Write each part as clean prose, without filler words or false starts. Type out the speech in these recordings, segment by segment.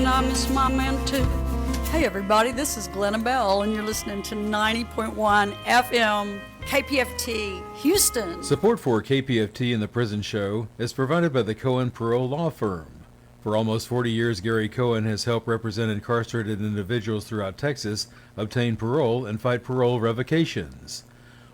I miss my man too. Hey everybody, this is Glenna Bell, and you're listening to 90.1 FM KPFT Houston. Support for KPFT and the Prison Show is provided by the Cohen Parole Law Firm. For almost 40 years, Gary Cohen has helped represent incarcerated individuals throughout Texas obtain parole and fight parole revocations.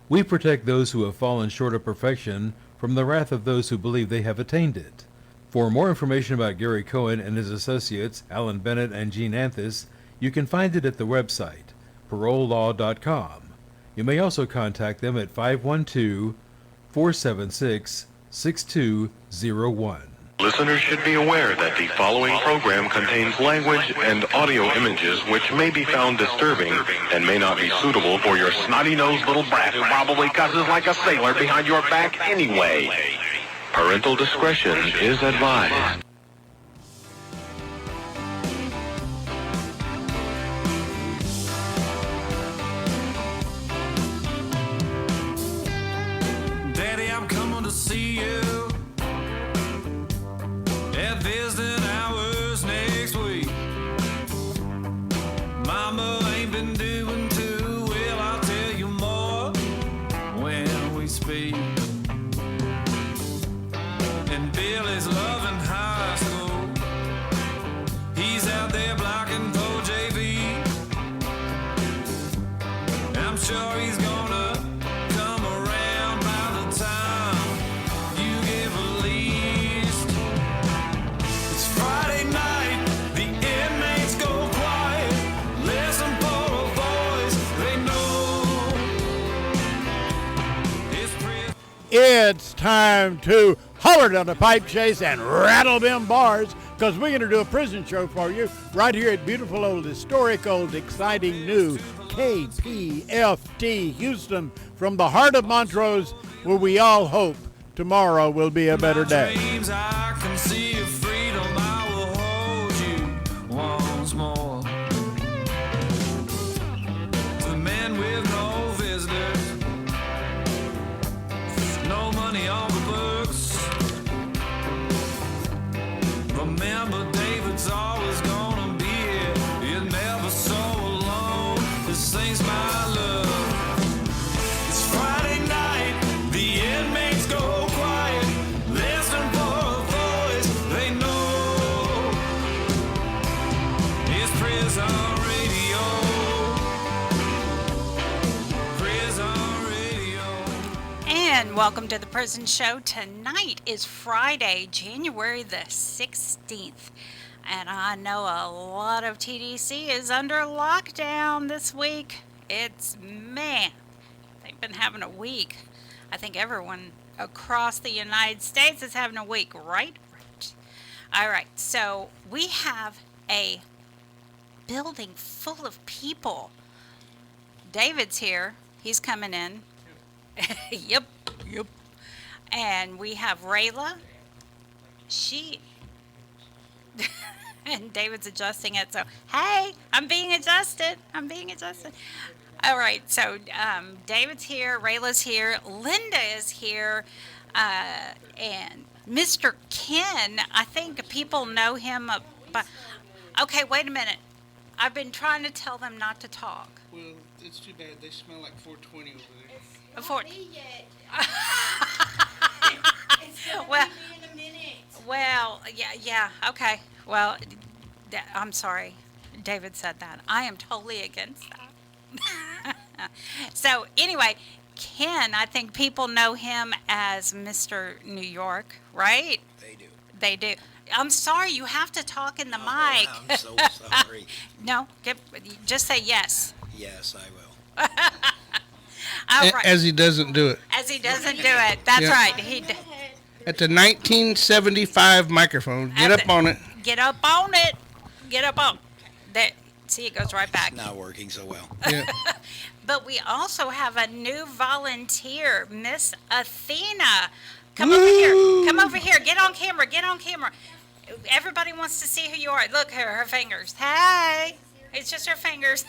We protect those who have fallen short of perfection from the wrath of those who believe they have attained it. For more information about Gary Cohen and his associates, Alan Bennett and Gene Anthis, you can find it at the website, parolelaw.com. You may also contact them at 512-476-6201. Listeners should be aware that the following program contains language and audio images which may be found disturbing and may not be suitable for your snotty-nosed little brat who probably cusses like a sailor behind your back anyway. Parental discretion is advised. Daddy, I'm coming to see you at visiting hours next week. Mama ain't been doing too well, I'll tell you more when we speak. And Billy's loving high school. He's out there blocking for JV. I'm sure he's gonna come around by the time you get released. It's Friday night, the inmates go quiet. Listen for a voice they know. It's time to holler down the pipe chase and rattle them bars, because we're going to do a prison show for you right here at beautiful old, historic old, exciting new KPFT Houston, from the heart of Montrose, where we all hope tomorrow will be a better day. Dreams, I can see your freedom. I will hold you once more. The men with no visitors, no money on the books. Remember, David's always gonna be here. You're never so alone. This thing's my love. It's Friday night, the inmates go quiet. Listen for a voice they know. It's Prison Radio. Prison Radio. And welcome to the Prison Show. Tonight is Friday, January the 16th. And I know a lot of TDC is under lockdown this week. They've been having a week. I think everyone across the United States is having a week, right? All right, so we have a building full of people. David's here. He's coming in. Yep. And we have Rayla. And David's adjusting it. So, hey, I'm being adjusted. All right. So, David's here. Rayla's here. Linda is here. And Mr. Ken, I think people know him. Okay, wait a minute. I've been trying to tell them not to talk. Well, it's too bad. They smell like 420 over there. It's not me yet. It's gonna Well- be me in a minute. Well, yeah, okay. Well, I'm sorry. David said that. I am totally against that. So, anyway, Ken, I think people know him as Mr. New York, right? They do. I'm sorry, you have to talk in the mic. I'm so sorry. No, just say yes. Yes, I will. All right. As he doesn't do it. As he doesn't do it. That's Yeah. right. At the 1975 microphone. Get up on it. Get up on it. Get up on. That. See, it goes right back. It's not working so well. Yeah. But we also have a new volunteer, Miss Athena. Come over here. Come over here. Get on camera. Everybody wants to see who you are. Look, her fingers. Hey. It's just her fingers.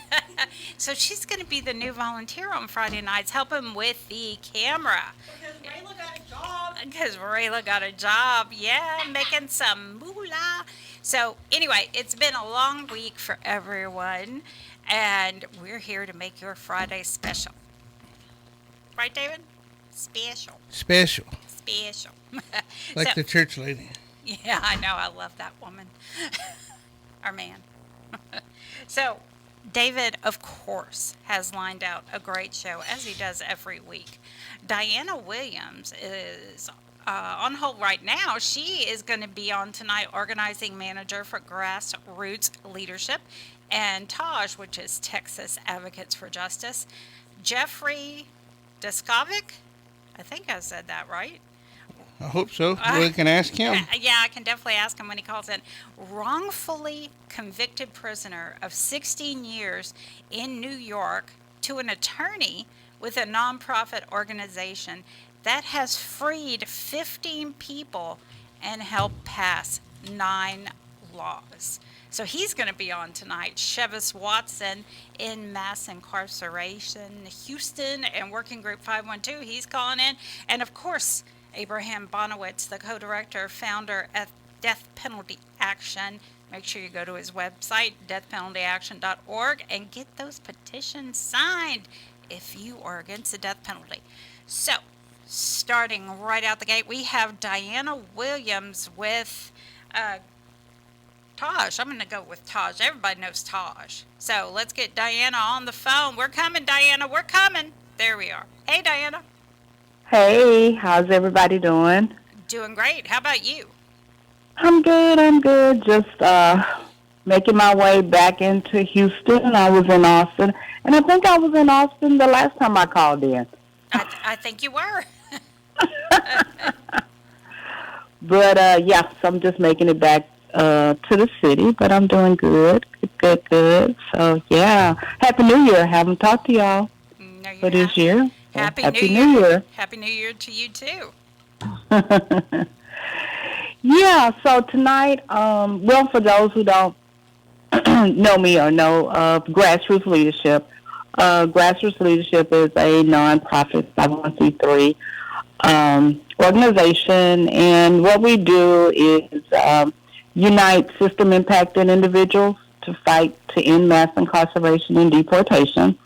So she's going to be the new volunteer on Friday nights, helping with the camera. Because Rayla got a job. Yeah, making some moolah. So anyway, it's been a long week for everyone, and we're here to make your Friday special. Right, David? Special. Special. Special. Like So- the church lady. Yeah, I know. I love that woman. Or man. So, David, of course, has lined out a great show, as he does every week. Dianna Williams is on hold right now. She is going to be on tonight, organizing manager for Grassroots Leadership, and Taj, which is Texas Advocates for Justice. Jeffrey Deskovic, I think I said that right. I hope so. We can ask him. Yeah, I can definitely ask him when he calls in. Wrongfully convicted prisoner of 16 years in New York to an attorney with a nonprofit organization that has freed 15 people and helped pass 9 laws. So he's going to be on tonight. Chivas Watson in mass incarceration, Houston, and Working Group 512. He's calling in. And of course, Abraham Bonowitz, the co-director, founder at Death Penalty Action. Make sure you go to his website, deathpenaltyaction.org, and get those petitions signed if you are against the death penalty. So, starting right out the gate, we have Dianna Williams with Taj. I'm going to go with Taj. Everybody knows Taj. So, let's get Dianna on the phone. We're coming, Dianna. We're coming. There we are. Hey, Dianna. Hey, how's everybody doing? Doing great. How about you? I'm good. Just making my way back into Houston. I was in Austin, and I think I was in Austin the last time I called in. I think you were. But, yeah, so I'm just making it back to the city, but I'm doing good. So, yeah. Happy New Year. I haven't talked to y'all for this year. Happy New Year. Happy New Year to you, too. Yeah, so tonight, well, for those who don't know me or know of Grassroots Leadership, Grassroots Leadership is a nonprofit 501c3 organization, and what we do is unite system-impacted individuals to fight to end mass incarceration and deportation.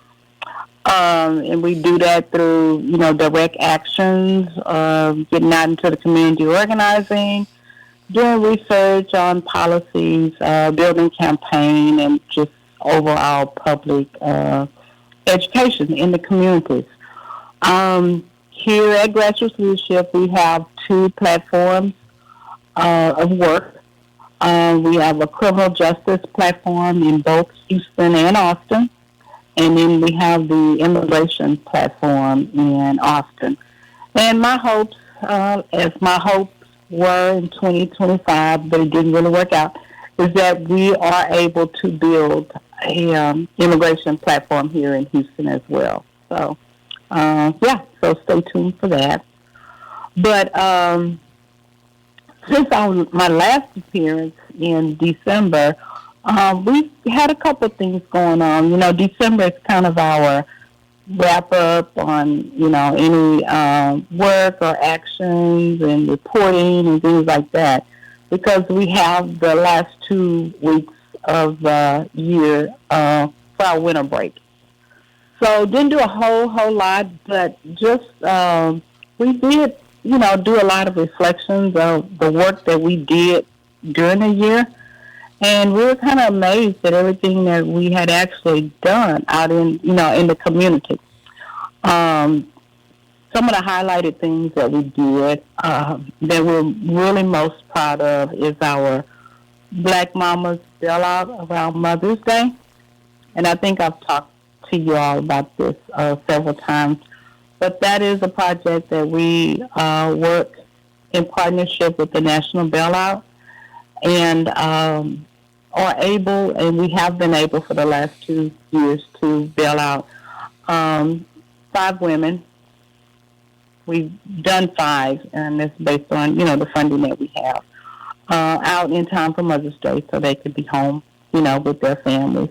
And we do that through, direct actions, getting out into the community organizing, doing research on policies, building campaign, and just overall public education in the communities. Here at Grassroots Leadership, we have 2 platforms of work. We have a criminal justice platform in both Houston and Austin. And then we have the immigration platform in Austin. And my hopes, as my hopes were in 2025, but it didn't really work out, is that we are able to build a immigration platform here in Houston as well. So, yeah, so stay tuned for that. But since my last appearance in December, we had a couple of things going on. December is kind of our wrap up on, any work or actions and reporting and things like that, because we have the last 2 weeks of the year for our winter break. So didn't do a whole lot, but just we did, do a lot of reflections of the work that we did during the year. And we were kind of amazed at everything that we had actually done out in, in the community. Some of the highlighted things that we did that we're really most proud of is our Black Mamas bailout around Mother's Day. And I think I've talked to you all about this several times. But that is a project that we work in partnership with the National Bailout. And are able, and we have been able for the last 2 years to bail out 5 women. We've done 5, and it's based on, the funding that we have, out in time for Mother's Day so they could be home, with their families.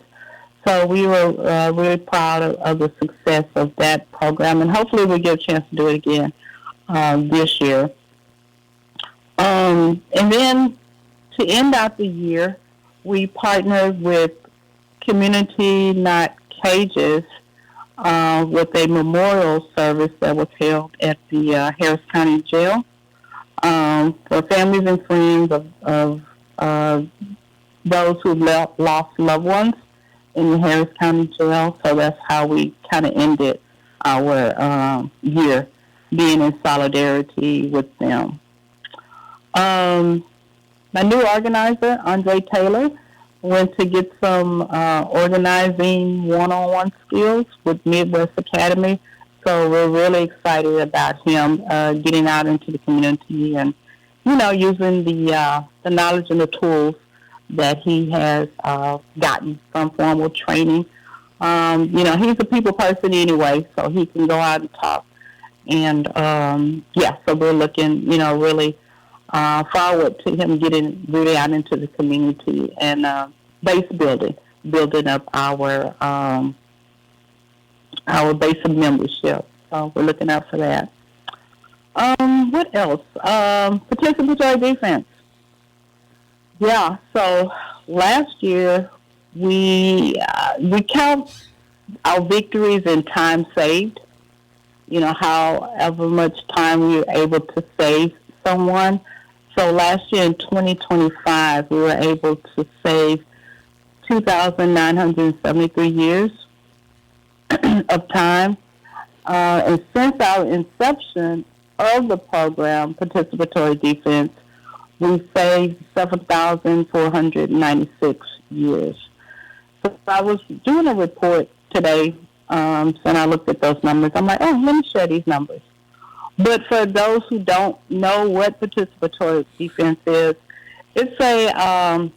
So we were really proud of the success of that program, and hopefully we'll get a chance to do it again this year. And then to end out the year, we partnered with Community Not Cages with a memorial service that was held at the Harris County Jail for families and friends of those who lost loved ones in the Harris County Jail. So that's how we kind of ended our year, being in solidarity with them. My new organizer, Andre Taylor, went to get some organizing one-on-one skills with Midwest Academy. So we're really excited about him getting out into the community and, using the knowledge and the tools that he has gotten from formal training. He's a people person anyway, so he can go out and talk. And, so we're looking, really forward to him getting really out into the community and base building up our base of membership. So we're looking out for that. What else? Participatory defense. Yeah, so last year we count our victories in time saved. However much time we were able to save someone. So last year in 2025, we were able to save 2,973 years of time. And since our inception of the program, Participatory Defense, we saved 7,496 years. So I was doing a report today, and I looked at those numbers. I'm like, let me share these numbers. But for those who don't know what participatory defense is, it's a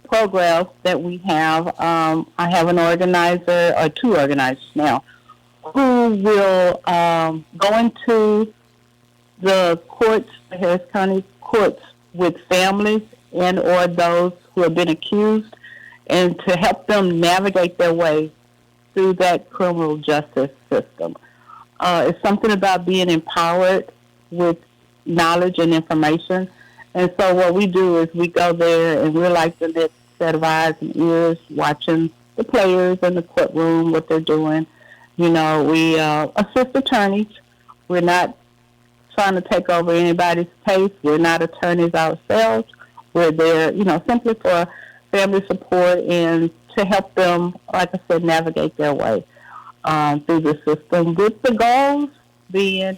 program that we have. I have an organizer, or two organizers now, who will go into the courts, the Harris County courts, with families and or those who have been accused, and to help them navigate their way through that criminal justice system. It's something about being empowered with knowledge and information. And so what we do is we go there and we're like the next set of eyes and ears watching the players in the courtroom, what they're doing. We assist attorneys. We're not trying to take over anybody's case. We're not attorneys ourselves. We're there, simply for family support and to help them, like I said, navigate their way through the system, with the goals being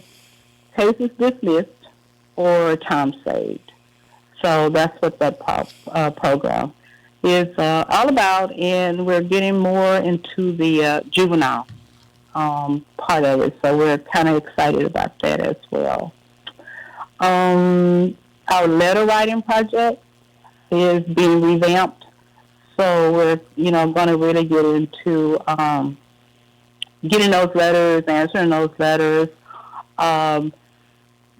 cases dismissed or time saved. So that's what that program is all about, and we're getting more into the juvenile part of it, so we're kind of excited about that as well. Our letter writing project is being revamped, so we're going to really get into getting those letters, answering those letters.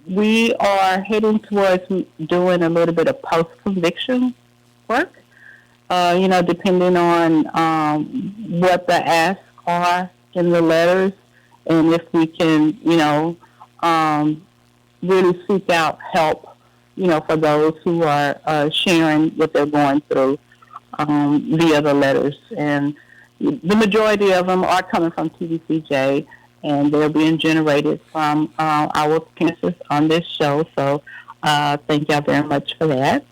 We are heading towards doing a little bit of post-conviction work, depending on what the asks are in the letters, and if we can, really seek out help, for those who are sharing what they're going through via the letters. And the majority of them are coming from TVCJ, and they're being generated from our appearances on this show. So thank y'all very much for that,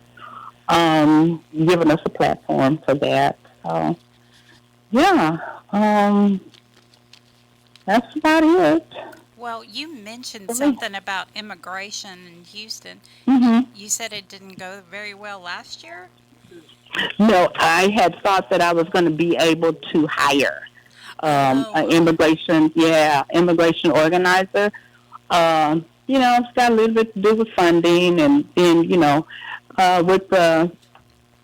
giving us a platform for that. So, that's about it. Well, you mentioned something about immigration in Houston. Mm-hmm. You said it didn't go very well last year? No, I had thought that I was going to be able to hire an immigration organizer. It's got a little bit to do with funding, and then, with the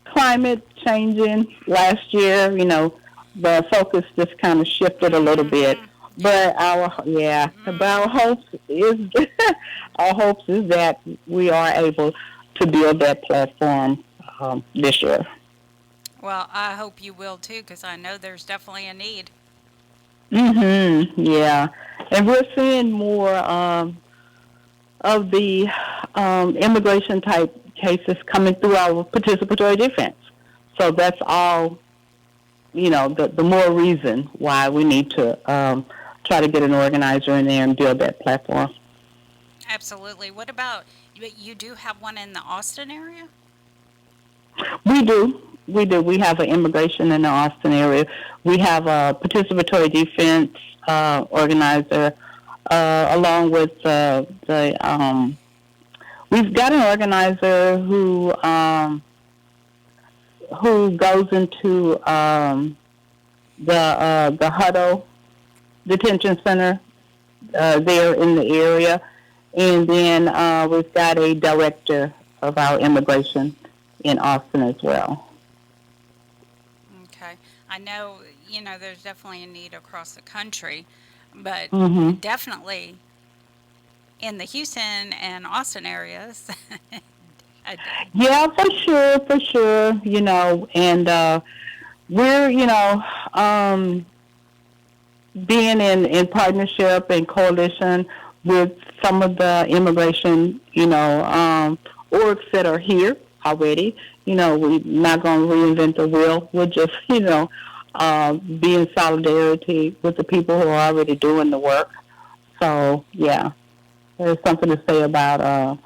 climate changing last year, the focus just kind of shifted a little bit. But our hopes is that we are able to build that platform this year. Well, I hope you will too, because I know there's definitely a need. Yeah, and we're seeing more of the immigration type cases coming through our participatory defense. So that's all, the more reason why we need to try to get an organizer in there and build that platform. Absolutely. What about, you do have one in the Austin area? We do. We have an immigration in the Austin area. We have a participatory defense organizer, along with we've got an organizer who goes into the Huddle Detention Center there in the area, and then we've got a director of our immigration in Austin as well. Okay. I know, there's definitely a need across the country, but definitely in the Houston and Austin areas. Yeah, for sure, and we're, being in partnership and coalition with some of the immigration, orgs that are here already. We're not going to reinvent the wheel. We'll just, be in solidarity with the people who are already doing the work. So, yeah, there's something to say about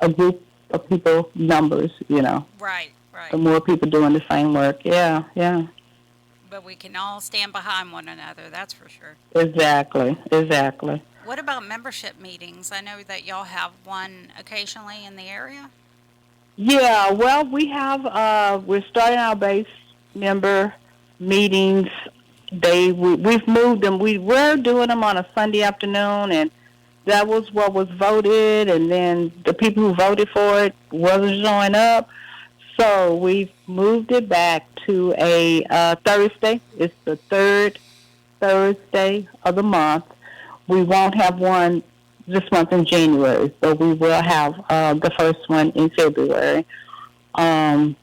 a group of people, numbers, Right. The more people doing the same work. Yeah. But we can all stand behind one another, that's for sure. Exactly. What about membership meetings? I know that y'all have one occasionally in the area. Yeah, well, we have, we're starting our base member meetings. We've moved them. We were doing them on a Sunday afternoon, and that was what was voted, and then the people who voted for it wasn't showing up. So we've moved it back to a Thursday. It's the third Thursday of the month. We won't have one this month in January, but we will have the first one in February. I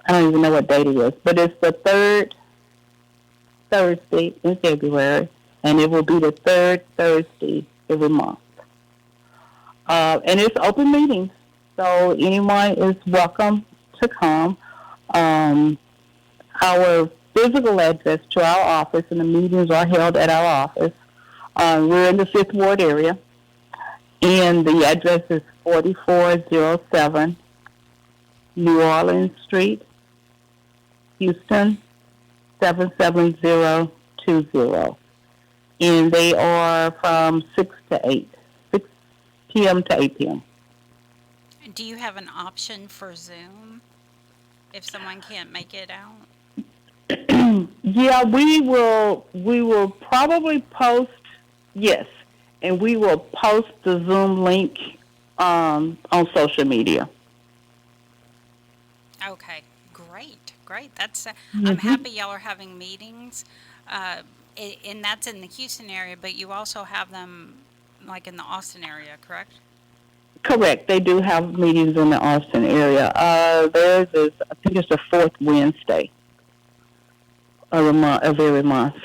don't even know what date it is, but it's the third Thursday in February, and it will be the third Thursday every month. And it's open meetings, so anyone is welcome to come. Our physical address to our office, and the meetings are held at our office. We're in the 5th Ward area, and the address is 4407 New Orleans Street, Houston, 77020. And they are from 6 p.m. to 8 p.m. Do you have an option for Zoom if someone can't make it out? Yeah, we will probably post, yes, and we will post the Zoom link on social media. Okay, great. That's I'm happy y'all are having meetings, and that's in the Houston area, but you also have them like in the Austin area, correct? Correct. They do have meetings in the Austin area. Theirs is, I think it's the 4th Wednesday of every month.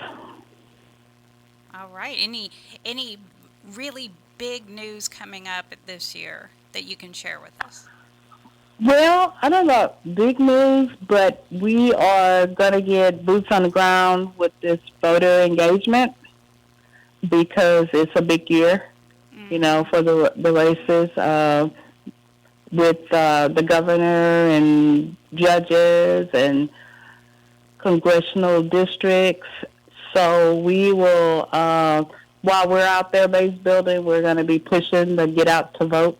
All right. Any really big news coming up this year that you can share with us? Well, I don't know big news, but we are going to get boots on the ground with this voter engagement because it's a big year, for the races with the governor and judges and congressional districts. So we will, while we're out there base building, we're going to be pushing the get out to vote.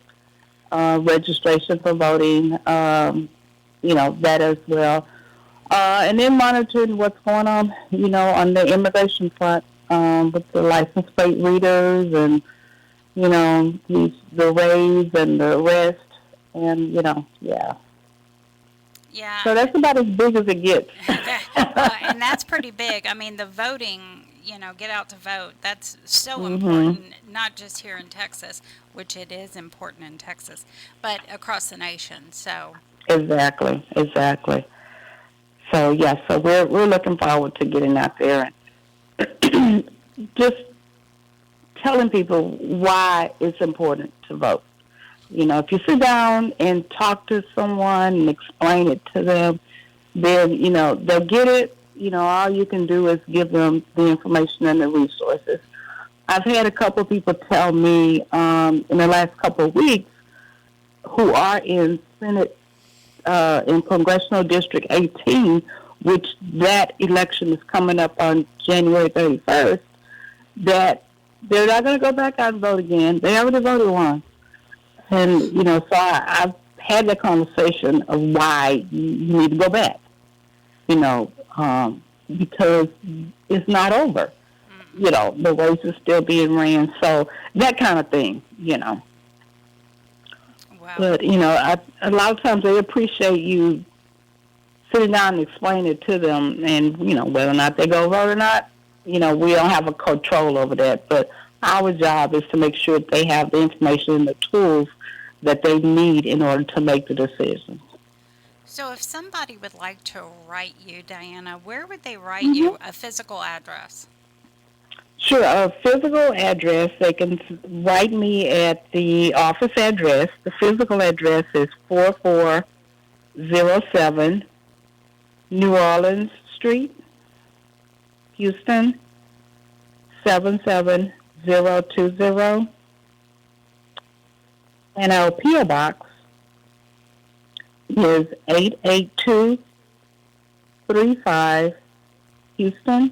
Registration for voting, that as well. And then monitoring what's going on, on the immigration front with the license plate readers and, the raids and the arrest and, yeah. Yeah. So that's about as big as it gets. And that's pretty big. I mean, the voting, get out to vote, that's so important, not just here in Texas, which it is important in Texas, but across the nation. So Exactly. So, yeah, so we're looking forward to getting out there and just telling people why it's important to vote. If you sit down and talk to someone and explain it to them, then, they'll get it. All you can do is give them the information and the resources. I've had a couple people tell me in the last couple of weeks who are in Senate, in Congressional District 18, which that election is coming up on January 31st, that they're not going to go back out and vote again. They already voted once. And, so I've had the conversation of why you need to go back, because it's not over. The race is still being ran. So that kind of thing, Wow. But, a lot of times they appreciate you sitting down and explaining it to them. And, whether or not they go vote or not, we don't have a control over that. But our job is to make sure that they have the information and the tools that they need in order to make the decisions. So if somebody would like to write you, Dianna, where would they write you a physical address? Sure, a physical address, they can write me at the office address. The physical address is 4407 New Orleans Street, Houston, 77020. And our P.O. Box is 88235 Houston,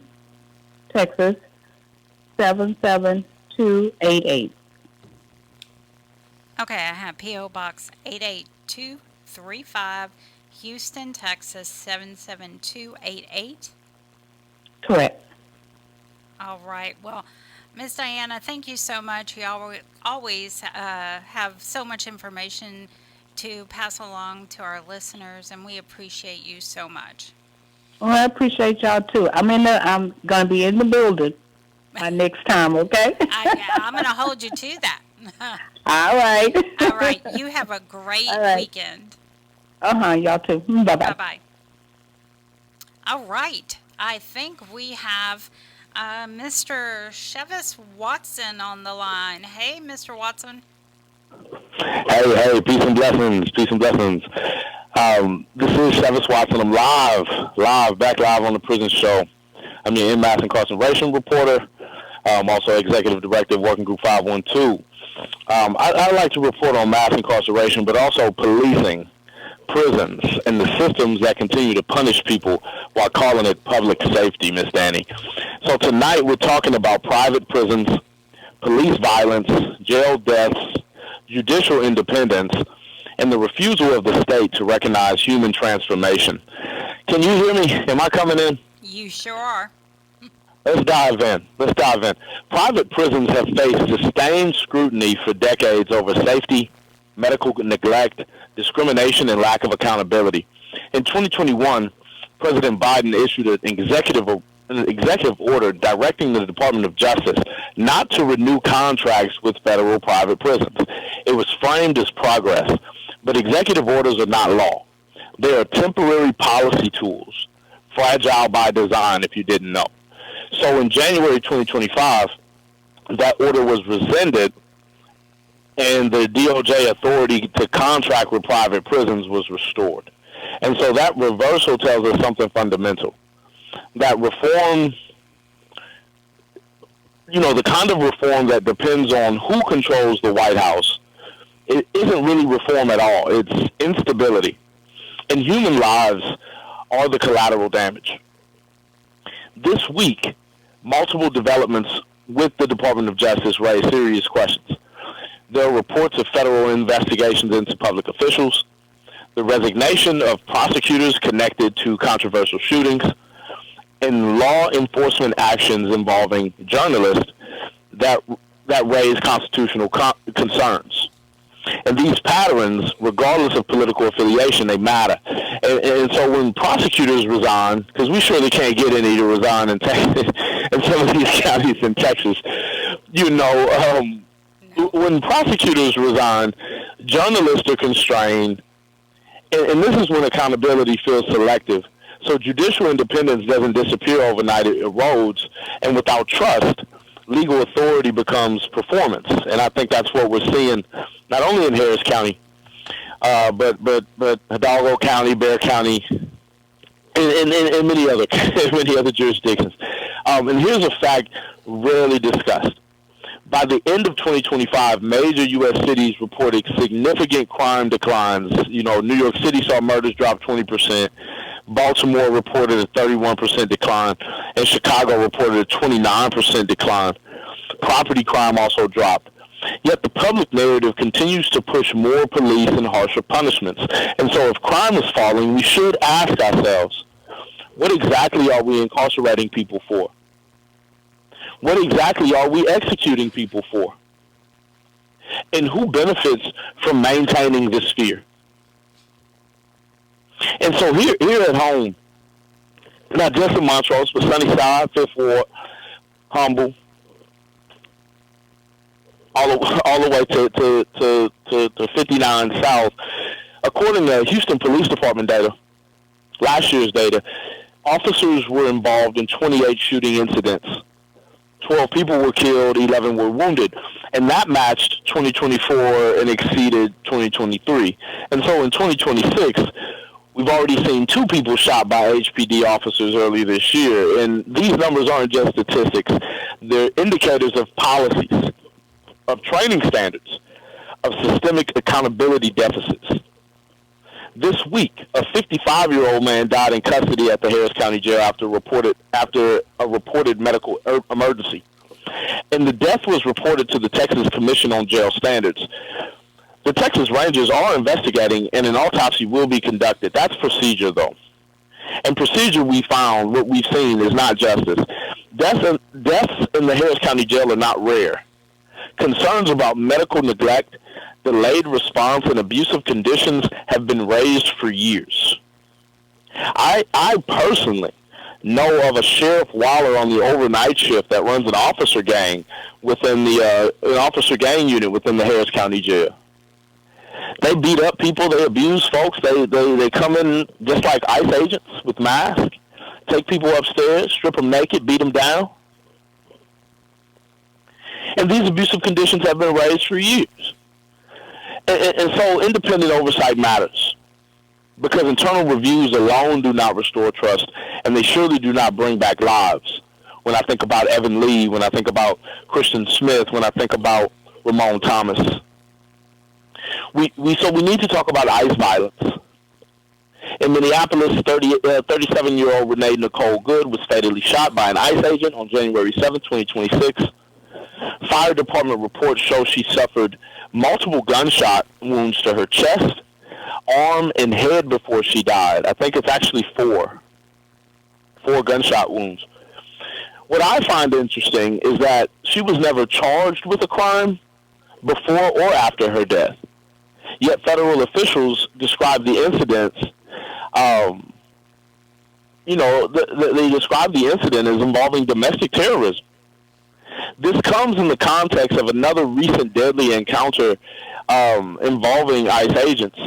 Texas, 77288. Okay, I have P.O. Box 88235, Houston, Texas, 77288. Correct. All right. Well, Ms. Dianna, thank you so much. You always have so much information to pass along to our listeners, and we appreciate you so much. Well, I appreciate y'all, too. I'm going to be in the building by next time, okay? I'm going to hold you to that. All right. All right. You have a great weekend. Y'all too. Bye-bye. Bye-bye. All right. I think we have Mr. Chivas Watson on the line. Hey, Mr. Watson. Hey, peace and blessings. This is Chivas Watson. I'm back live on the prison show. I'm your in-mass incarceration reporter. I'm also executive director of Working Group 512. I'd like to report on mass incarceration, but also policing, prisons, and the systems that continue to punish people while calling it public safety, Miss Danny. So tonight we're talking about private prisons, police violence, jail deaths, judicial independence, and the refusal of the state to recognize human transformation. Can you hear me? Am I coming in? You sure are. Let's dive in. Private prisons have faced sustained scrutiny for decades over safety, medical neglect, discrimination, and lack of accountability. In 2021, President Biden issued an executive order directing the Department of Justice not to renew contracts with federal private prisons. It was framed as progress, but executive orders are not law. They are temporary policy tools, fragile by design, if you didn't know. So in January 2025, that order was rescinded, and the DOJ authority to contract with private prisons was restored. And so that reversal tells us something fundamental. That reform, the kind of reform that depends on who controls the White House, it isn't really reform at all. It's instability. And human lives are the collateral damage. This week, multiple developments with the Department of Justice raise serious questions. There are reports of federal investigations into public officials, the resignation of prosecutors connected to controversial shootings, and law enforcement actions involving journalists that raise constitutional concerns. And these patterns, regardless of political affiliation, they matter. And so when prosecutors resign, because we surely can't get any to resign in Texas, in some of these counties in Texas, when prosecutors resign, journalists are constrained, and this is when accountability feels selective. So judicial independence doesn't disappear overnight, it erodes, and without trust, legal authority becomes performance, and I think that's what we're seeing not only in Harris County, but Hidalgo County, Bexar County, and many other jurisdictions. And here's a fact rarely discussed. By the end of 2025, major U.S. cities reported significant crime declines. You know, New York City saw murders drop 20%. Baltimore reported a 31% decline, and Chicago reported a 29% decline. Property crime also dropped. Yet the public narrative continues to push more police and harsher punishments. And so if crime is falling, we should ask ourselves, what exactly are we incarcerating people for? What exactly are we executing people for? And who benefits from maintaining this fear? And so here at home, not just in Montrose, but Sunnyside, Fifth Ward, Humble, all the way to 59 South. According to Houston Police Department data, last year's data, officers were involved in 28 shooting incidents. 12 people were killed, 11 were wounded, and that matched 2024 and exceeded 2023. And so in 2026, we've already seen 2 people shot by HPD officers early this year, and these numbers aren't just statistics. They're indicators of policies, of training standards, of systemic accountability deficits. This week, a 55-year-old man died in custody at the Harris County Jail after a reported medical emergency. And the death was reported to the Texas Commission on Jail Standards. The Texas Rangers are investigating, and an autopsy will be conducted. That's procedure, though. And procedure, what we've seen is not justice. Deaths in the Harris County Jail are not rare. Concerns about medical neglect, delayed response, and abusive conditions have been raised for years. I personally know of a Sheriff Waller on the overnight shift that runs an officer gang within an officer gang unit within the Harris County Jail. They beat up people, they abuse folks, they come in just like ICE agents with masks, take people upstairs, strip them naked, beat them down. And these abusive conditions have been raised for years. And so independent oversight matters, because internal reviews alone do not restore trust, and they surely do not bring back lives. When I think about Evan Lee, when I think about Christian Smith, when I think about Ramon Thomas. We need to talk about ICE violence. In Minneapolis, 37-year-old Renee Nicole Good was fatally shot by an ICE agent on January 7, 2026. Fire department reports show she suffered multiple gunshot wounds to her chest, arm, and head before she died. I think it's actually 4 gunshot wounds. What I find interesting is that she was never charged with a crime before or after her death. Yet federal officials describe the incidents, they describe the incident as involving domestic terrorism. This comes in the context of another recent deadly encounter involving ICE agents,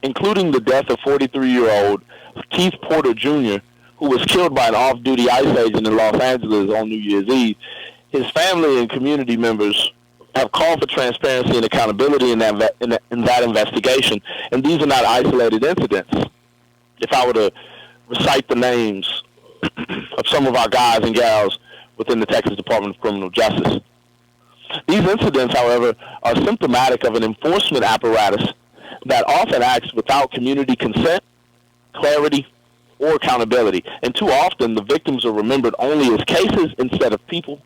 including the death of 43-year-old Keith Porter Jr., who was killed by an off-duty ICE agent in Los Angeles on New Year's Eve. His family and community members have called for transparency and accountability in that investigation, and these are not isolated incidents. If I were to recite the names of some of our guys and gals within the Texas Department of Criminal Justice. These incidents, however, are symptomatic of an enforcement apparatus that often acts without community consent, clarity, or accountability. And too often, the victims are remembered only as cases instead of people,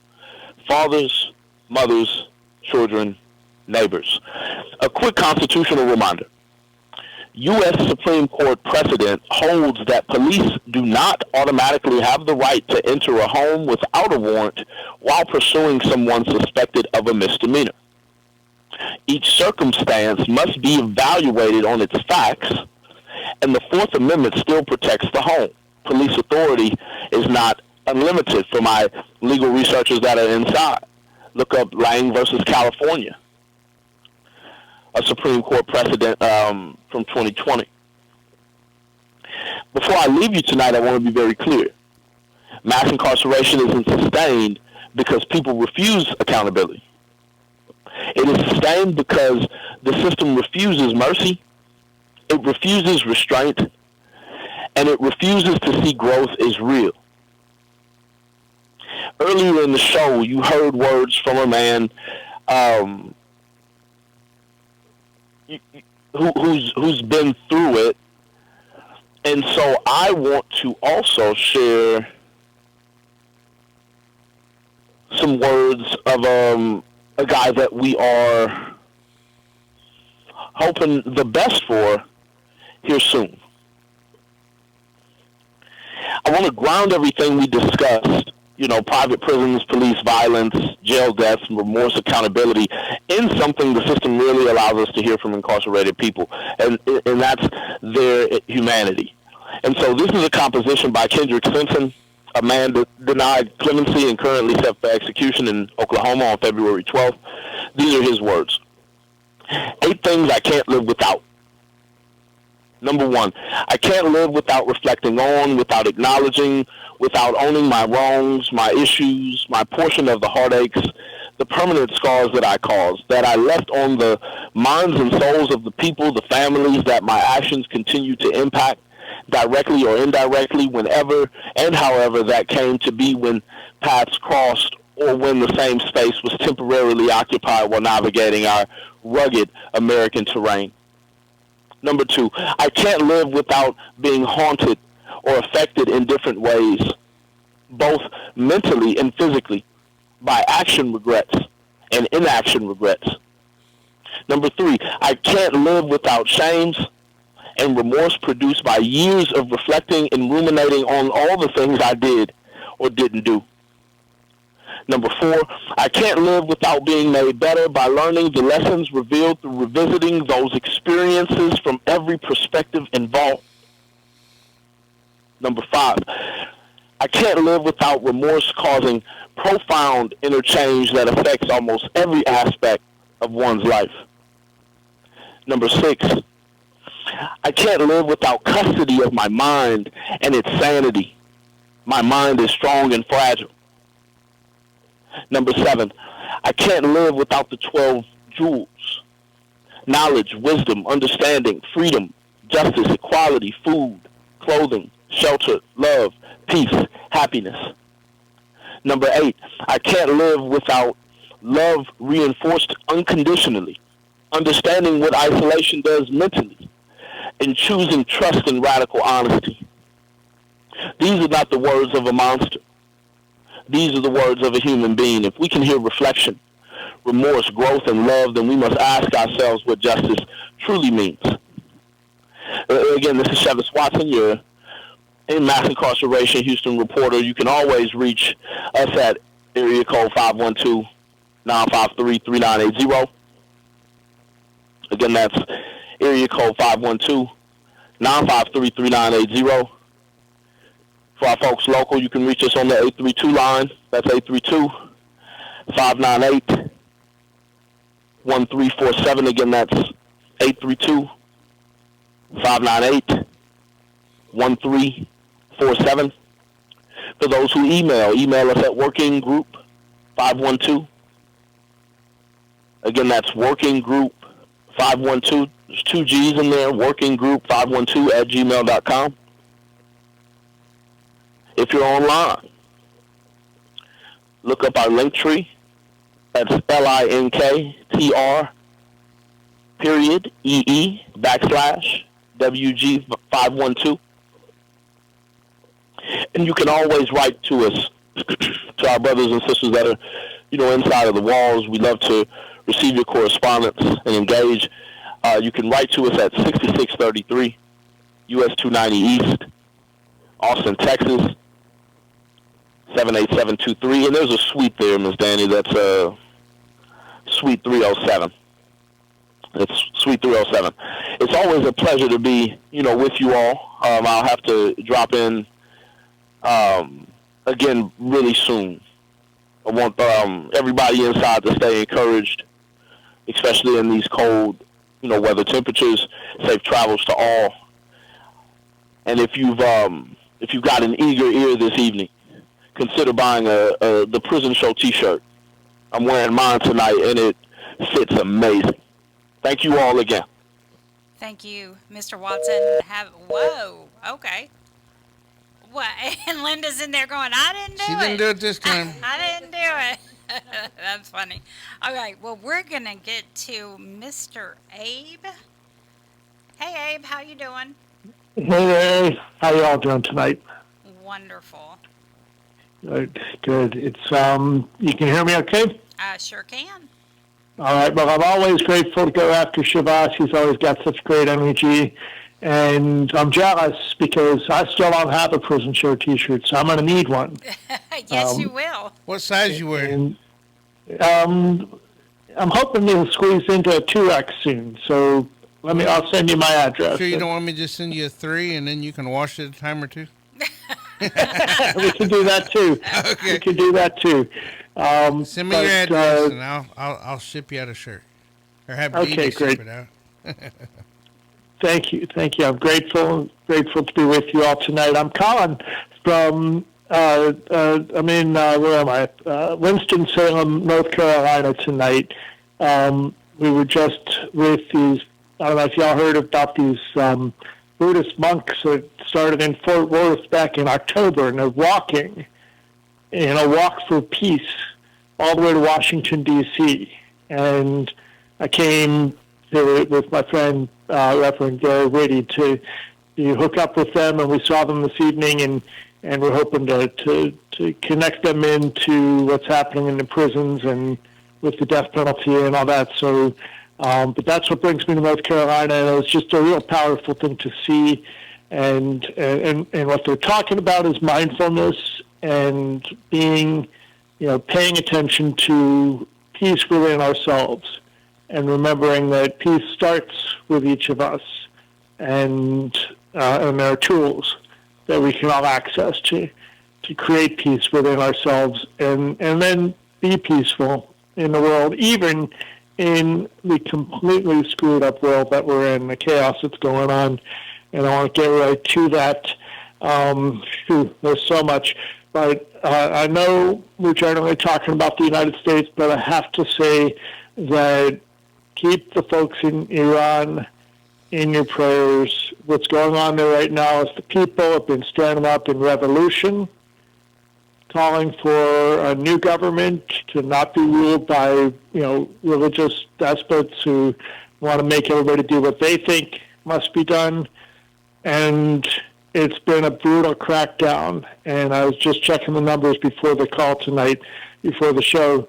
fathers, mothers, children, neighbors. A quick constitutional reminder. U.S. Supreme Court precedent holds that police do not automatically have the right to enter a home without a warrant while pursuing someone suspected of a misdemeanor. Each circumstance must be evaluated on its facts, and the Fourth Amendment still protects the home. Police authority is not unlimited for my legal researchers that are inside. Look up Lang versus California, a Supreme Court precedent from 2020. Before I leave you tonight, I want to be very clear. Mass incarceration isn't sustained because people refuse accountability. It is sustained because the system refuses mercy, it refuses restraint, and it refuses to see growth as real. Earlier in the show, you heard words from a man who's been through it, and so I want to also share some words of a guy that we are hoping the best for here soon. I want to ground everything we discussed, private prisons, police violence, jail deaths, remorse, accountability, in something the system really allows us to hear from incarcerated people, and that's their humanity. And so this is a composition by Kendrick Simpson, a man denied clemency and currently set for execution in Oklahoma on February 12th. These are his words. 8 things I can't live without. Number 1, I can't live without reflecting on, without acknowledging, without owning my wrongs, my issues, my portion of the heartaches, the permanent scars that I caused, that I left on the minds and souls of the people, the families that my actions continue to impact, directly or indirectly, whenever and however that came to be, when paths crossed or when the same space was temporarily occupied while navigating our rugged American terrain. Number 2, I can't live without being haunted or affected in different ways, both mentally and physically, by action regrets and inaction regrets. Number 3, I can't live without shames and remorse produced by years of reflecting and ruminating on all the things I did or didn't do. Number 4, I can't live without being made better by learning the lessons revealed through revisiting those experiences from every perspective involved. Number 5, I can't live without remorse causing profound interchange that affects almost every aspect of one's life. Number 6, I can't live without custody of my mind and its sanity. My mind is strong and fragile. Number 7, I can't live without the 12 jewels: knowledge, wisdom, understanding, freedom, justice, equality, food, clothing, shelter, love, peace, happiness. Number 8, I can't live without love reinforced unconditionally, understanding what isolation does mentally, and choosing trust and radical honesty. These are not the words of a monster. These are the words of a human being. If we can hear reflection, remorse, growth, and love, then we must ask ourselves what justice truly means. Again, this is Chevis Watson, your in mass incarceration Houston reporter. You can always reach us at area code 512-953-3980. Again, that's area code 512-953-3980. For our folks local, you can reach us on the 832 line. That's 832-598-1347. Again, that's 832-598-1347. For those who email us at workinggroup512. Again, that's workinggroup512. There's 2 G's in there, workinggroup512@gmail.com. If you're online, look up our link tree. That's linktr.ee/WG512. And you can always write to us, to our brothers and sisters that are, inside of the walls. We love to receive your correspondence and engage. You can write to us at 6633 US 290 East, Austin, Texas, 78723, and there's a suite there, Ms. Danny. That's suite 307. It's suite 307. It's always a pleasure to be, with you all. I'll have to drop in again really soon. I want everybody inside to stay encouraged, especially in these cold, weather temperatures. Safe travels to all. And if you've got an eager ear this evening, consider buying the Prison Show T-shirt. I'm wearing mine tonight, and it fits amazing. Thank you all again. Thank you, Mr. Watson. Whoa, okay. What? And Linda's in there going, I didn't do it. She didn't do it this time. I didn't do it. That's funny. All right, well, we're going to get to Mr. Abe. Hey, Abe, how you doing? Hey, how y'all doing tonight? Wonderful. Good. It's you can hear me okay? I sure can. All right. Well, I'm always grateful to go after Chivas. He's always got such great energy, and I'm jealous because I still don't have a Prison Show T-shirt, so I'm going to need one. Yes, you will. What size you wear? And, I'm hoping to squeeze into a 2X soon, so I'll send you my address. Sure you don't want me to just send you a 3 and then you can wash it a time or two? We can do that too. Okay. We can do that too. Send me your address and I'll ship you out a shirt. Or have Dee ship it out. Thank you. I'm grateful to be with you all tonight. I'm calling from I'm in where am I? Winston-Salem, North Carolina tonight. We were just with these. I don't know if y'all heard about these Buddhist monks that started in Fort Worth back in October, and they're walking in a walk for peace all the way to Washington, D.C. And I came here with my friend Reverend Gary Whitty to hook up with them, and we saw them this evening, and we're hoping to connect them into what's happening in the prisons and with the death penalty and all that. So, but that's what brings me to North Carolina, and it's just a real powerful thing to see. And what they're talking about is mindfulness and being, paying attention to peace within ourselves and remembering that peace starts with each of us, and there are tools that we can all access to create peace within ourselves and then be peaceful in the world, even in the completely screwed up world that we're in, the chaos that's going on. And I want to get right to that. There's so much. But I know we're generally talking about the United States, but I have to say that keep the folks in Iran in your prayers. What's going on there right now is the people have been standing up in revolution, calling for a new government to not be ruled by, religious despots who want to make everybody do what they think must be done. And it's been a brutal crackdown. And I was just checking the numbers before the call tonight, before the show.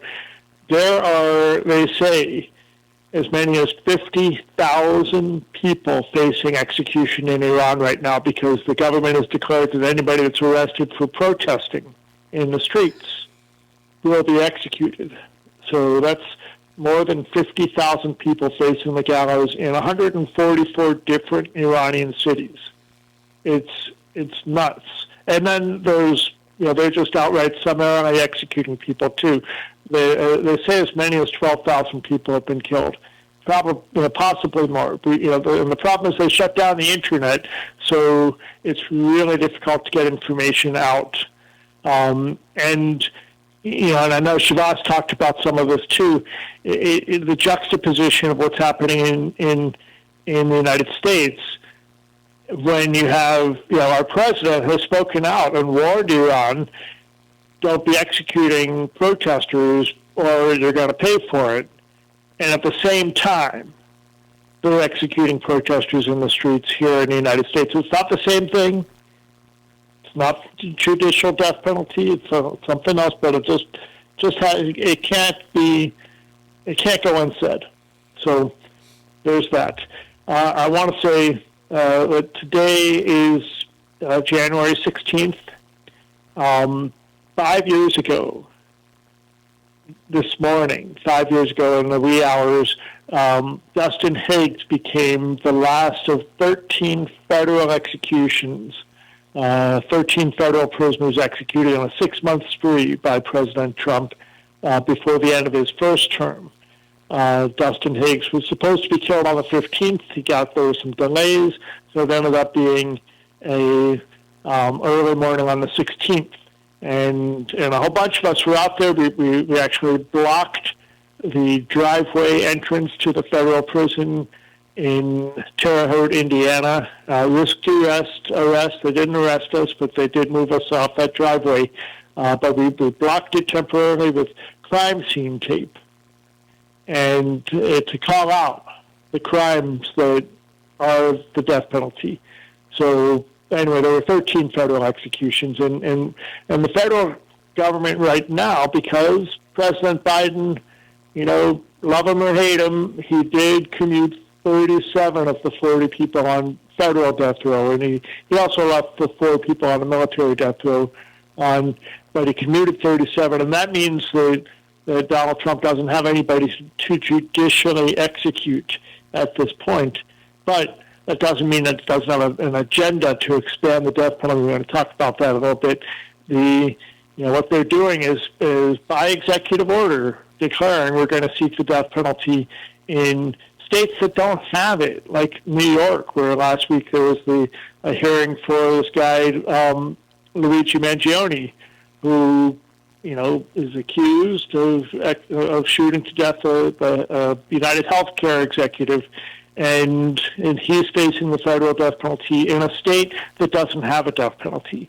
There are, they say, as many as 50,000 people facing execution in Iran right now because the government has declared that anybody that's arrested for protesting in the streets will be executed. So that's more than 50,000 people facing the gallows in 144 different Iranian cities. It's nuts. And then there's, they're just outright summarily executing people too. They say as many as 12,000 people have been killed. Probably, possibly more. And the problem is they shut down the internet, so it's really difficult to get information out. And I know Chivas talked about some of this too. The juxtaposition of what's happening in the United States, when you have, our president has spoken out and warned Iran, don't be executing protesters or you're going to pay for it. And at the same time, they're executing protesters in the streets here in the United States. It's not the same thing. It's not judicial death penalty. It's something else, but it it can't go unsaid. So there's that. I want to say that today is January 16th. 5 years ago, this morning, 5 years ago in the wee hours, Dustin Higgs became the last of 13 federal executions, 13 federal prisoners executed on a 6-month spree by President Trump before the end of his first term. Dustin Higgs was supposed to be killed on the 15th. There were some delays, so it ended up being a early morning on the 16th. and a whole bunch of us were out there. We actually blocked the driveway entrance to the federal prison in Terre Haute, Indiana. Risked arrest. They didn't arrest us, but they did move us off that driveway. But we blocked it temporarily with crime scene tape, and to call out the crimes that are the death penalty. So anyway, there were 13 federal executions, and the federal government right now, because President Biden, love him or hate him, he did commute 37 of the 40 people on federal death row, and he also left the 4 people on the military death row but he commuted 37, and that means that Donald Trump doesn't have anybody to judicially execute at this point. But that doesn't mean that it doesn't have an agenda to expand the death penalty. We're going to talk about that a little bit. What they're doing is by executive order declaring we're going to seek the death penalty in states that don't have it, like New York, where last week there was a hearing for this guy, Luigi Mangione, who is accused of shooting to death a United Healthcare executive, and he's facing the federal death penalty in a state that doesn't have a death penalty,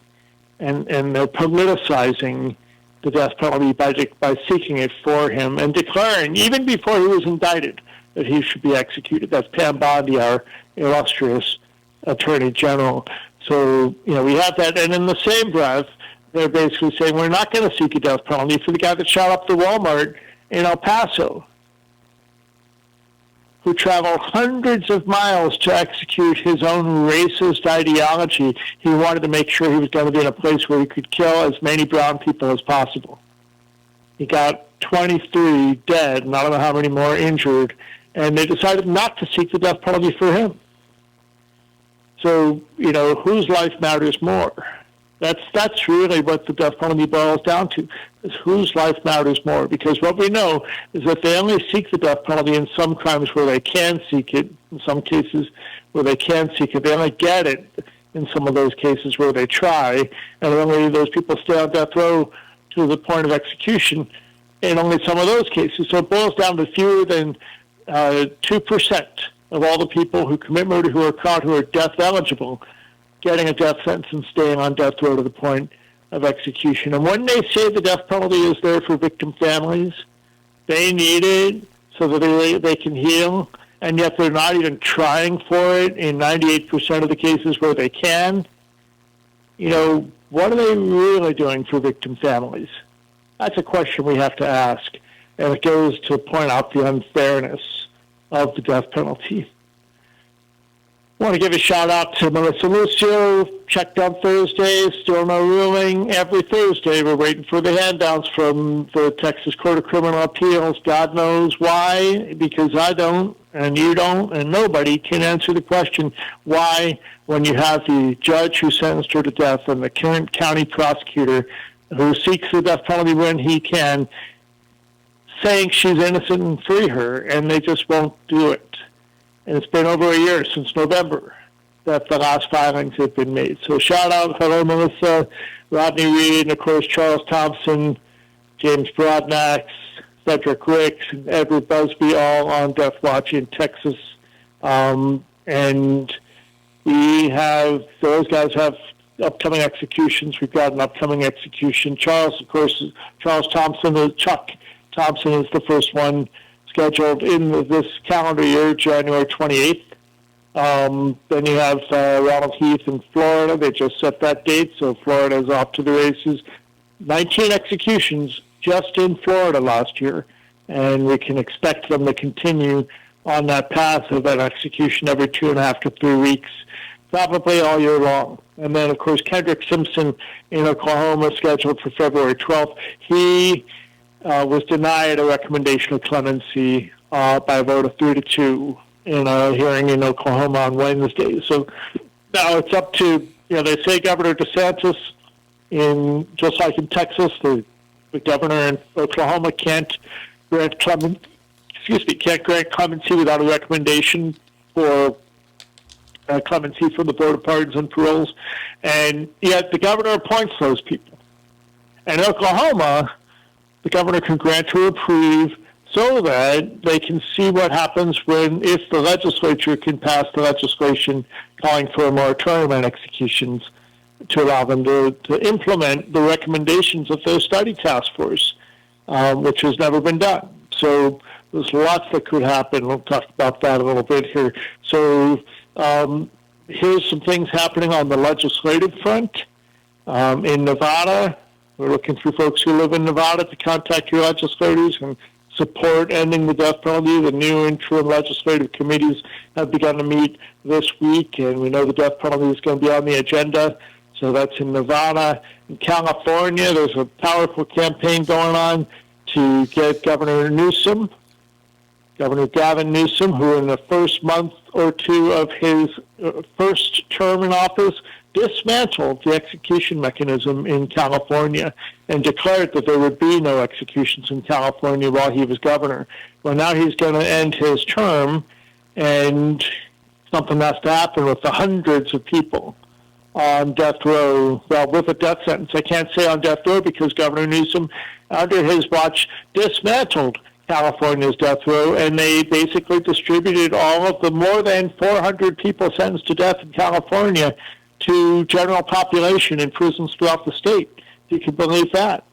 and they're politicizing the death penalty by seeking it for him and declaring, even before he was indicted, that he should be executed. That's Pam Bondi, our illustrious Attorney General. So, we have that, and in the same breath, they're basically saying we're not going to seek a death penalty for the guy that shot up the Walmart in El Paso, who traveled hundreds of miles to execute his own racist ideology. He wanted to make sure he was going to be in a place where he could kill as many brown people as possible. He got 23 dead, and I don't know how many more injured, and they decided not to seek the death penalty for him. So, whose life matters more? That's really what the death penalty boils down to, is whose life matters more. Because what we know is that they only seek the death penalty in some crimes where they can seek it, in some cases where they can seek it. They only get it in some of those cases where they try, and only those people stay on death row to the point of execution in only some of those cases. So it boils down to fewer than 2% of all the people who commit murder who are caught who are death eligible getting a death sentence and staying on death row to the point of execution. And when they say the death penalty is there for victim families, they need it so that they can heal, and yet they're not even trying for it in 98% of the cases where they can. What are they really doing for victim families? That's a question we have to ask, and it goes to point out the unfairness of the death penalty. I want to give a shout out to Melissa Lucio. Checked on Thursday, still no ruling. Every Thursday we're waiting for the handouts from the Texas Court of Criminal Appeals. God knows why, because I don't, and you don't, and nobody can answer the question why, when you have the judge who sentenced her to death and the current county prosecutor who seeks the death penalty when he can, saying she's innocent and free her, and they just won't do it. And it's been over a year, since November, that the last filings have been made. So shout out, hello Melissa, Rodney Reed, and of course Charles Thompson, James Broadnax, Cedric Ricks, and Edward Busby, all on death watch in Texas. And those guys have upcoming executions. We've got an upcoming execution. Chuck Thompson is the first one scheduled in this calendar year, January 28th. Then you have Ronald Heath in Florida. They just set that date, so Florida is off to the races. 19 executions just in Florida last year, and we can expect them to continue on that path of an execution every 2.5 to 3 weeks, probably all year long. And then, of course, Kendrick Simpson in Oklahoma, scheduled for February 12th. He was denied a recommendation of clemency by a vote of 3-2 in a hearing in Oklahoma on Wednesday. So now it's up to, they say Governor DeSantis, just like in Texas, the governor in Oklahoma can't grant clemency without a recommendation for clemency from the Board of Pardons and Paroles, and yet the governor appoints those people. And in Oklahoma, the governor can grant a reprieve so that they can see what happens if the legislature can pass the legislation calling for a moratorium on executions to allow them to implement the recommendations of their study task force, which has never been done. So there's lots that could happen. We'll talk about that a little bit here. So here's some things happening on the legislative front. In Nevada, we're looking for folks who live in Nevada to contact your legislators and support ending the death penalty. The new interim legislative committees have begun to meet this week, and we know the death penalty is going to be on the agenda. So that's in Nevada. In California, there's a powerful campaign going on to get Governor Gavin Newsom, who in the first month or two of his first term in office dismantled the execution mechanism in California and declared that there would be no executions in California while he was governor. Well, now he's going to end his term, and something has to happen with the hundreds of people on death row, well, with a death sentence. I can't say on death row because Governor Newsom, under his watch, dismantled California's death row, and they basically distributed all of the more than 400 people sentenced to death in California to general population in prisons throughout the state. You can believe that.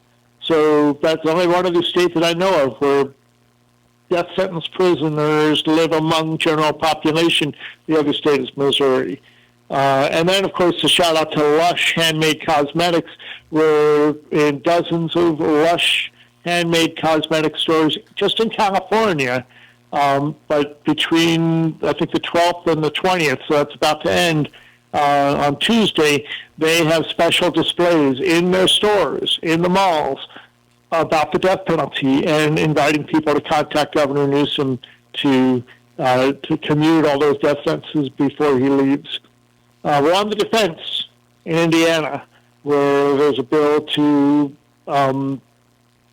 So that's only one of the states that I know of where death sentence prisoners live among general population. The other state is Missouri. And then, of course, a shout out to Lush Handmade Cosmetics, where in dozens of Lush handmade cosmetic stores just in California, but between, I think, the 12th and the 20th, so that's about to end on Tuesday, they have special displays in their stores, in the malls, about the death penalty and inviting people to contact Governor Newsom to commute all those death sentences before he leaves. We're on the defense in Indiana, where there's a bill to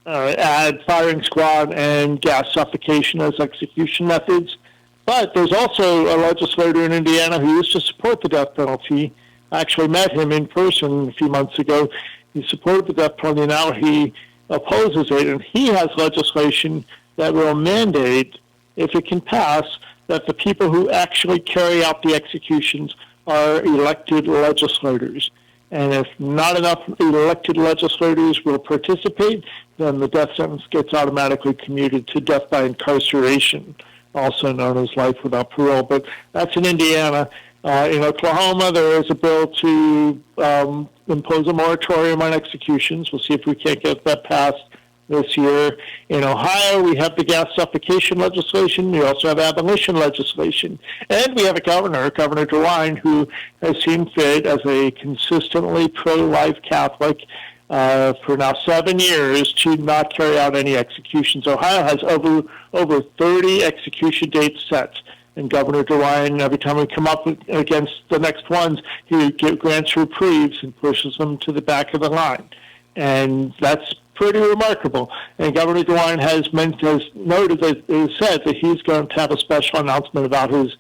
add firing squad and gas suffocation as execution methods. But there's also a legislator in Indiana who used to support the death penalty. I actually met him in person a few months ago. He supported the death penalty. Now he opposes it, and he has legislation that will mandate, if it can pass, that the people who actually carry out the executions are elected legislators. And if not enough elected legislators will participate, then the death sentence gets automatically commuted to death by incarceration, also known as life without parole. But that's in Indiana. In Oklahoma, there is a bill to impose a moratorium on executions. We'll see if we can't get that passed this year. In Ohio, we have the gas suffocation legislation. We also have abolition legislation. And we have a governor, Governor DeWine, who has seen fit as a consistently pro-life Catholic for now 7 years to not carry out any executions. Ohio has over 30 execution dates set. And Governor DeWine, every time we come up against the next ones, he grants reprieves and pushes them to the back of the line. And that's pretty remarkable. And Governor DeWine has said that he's going to have a special announcement about his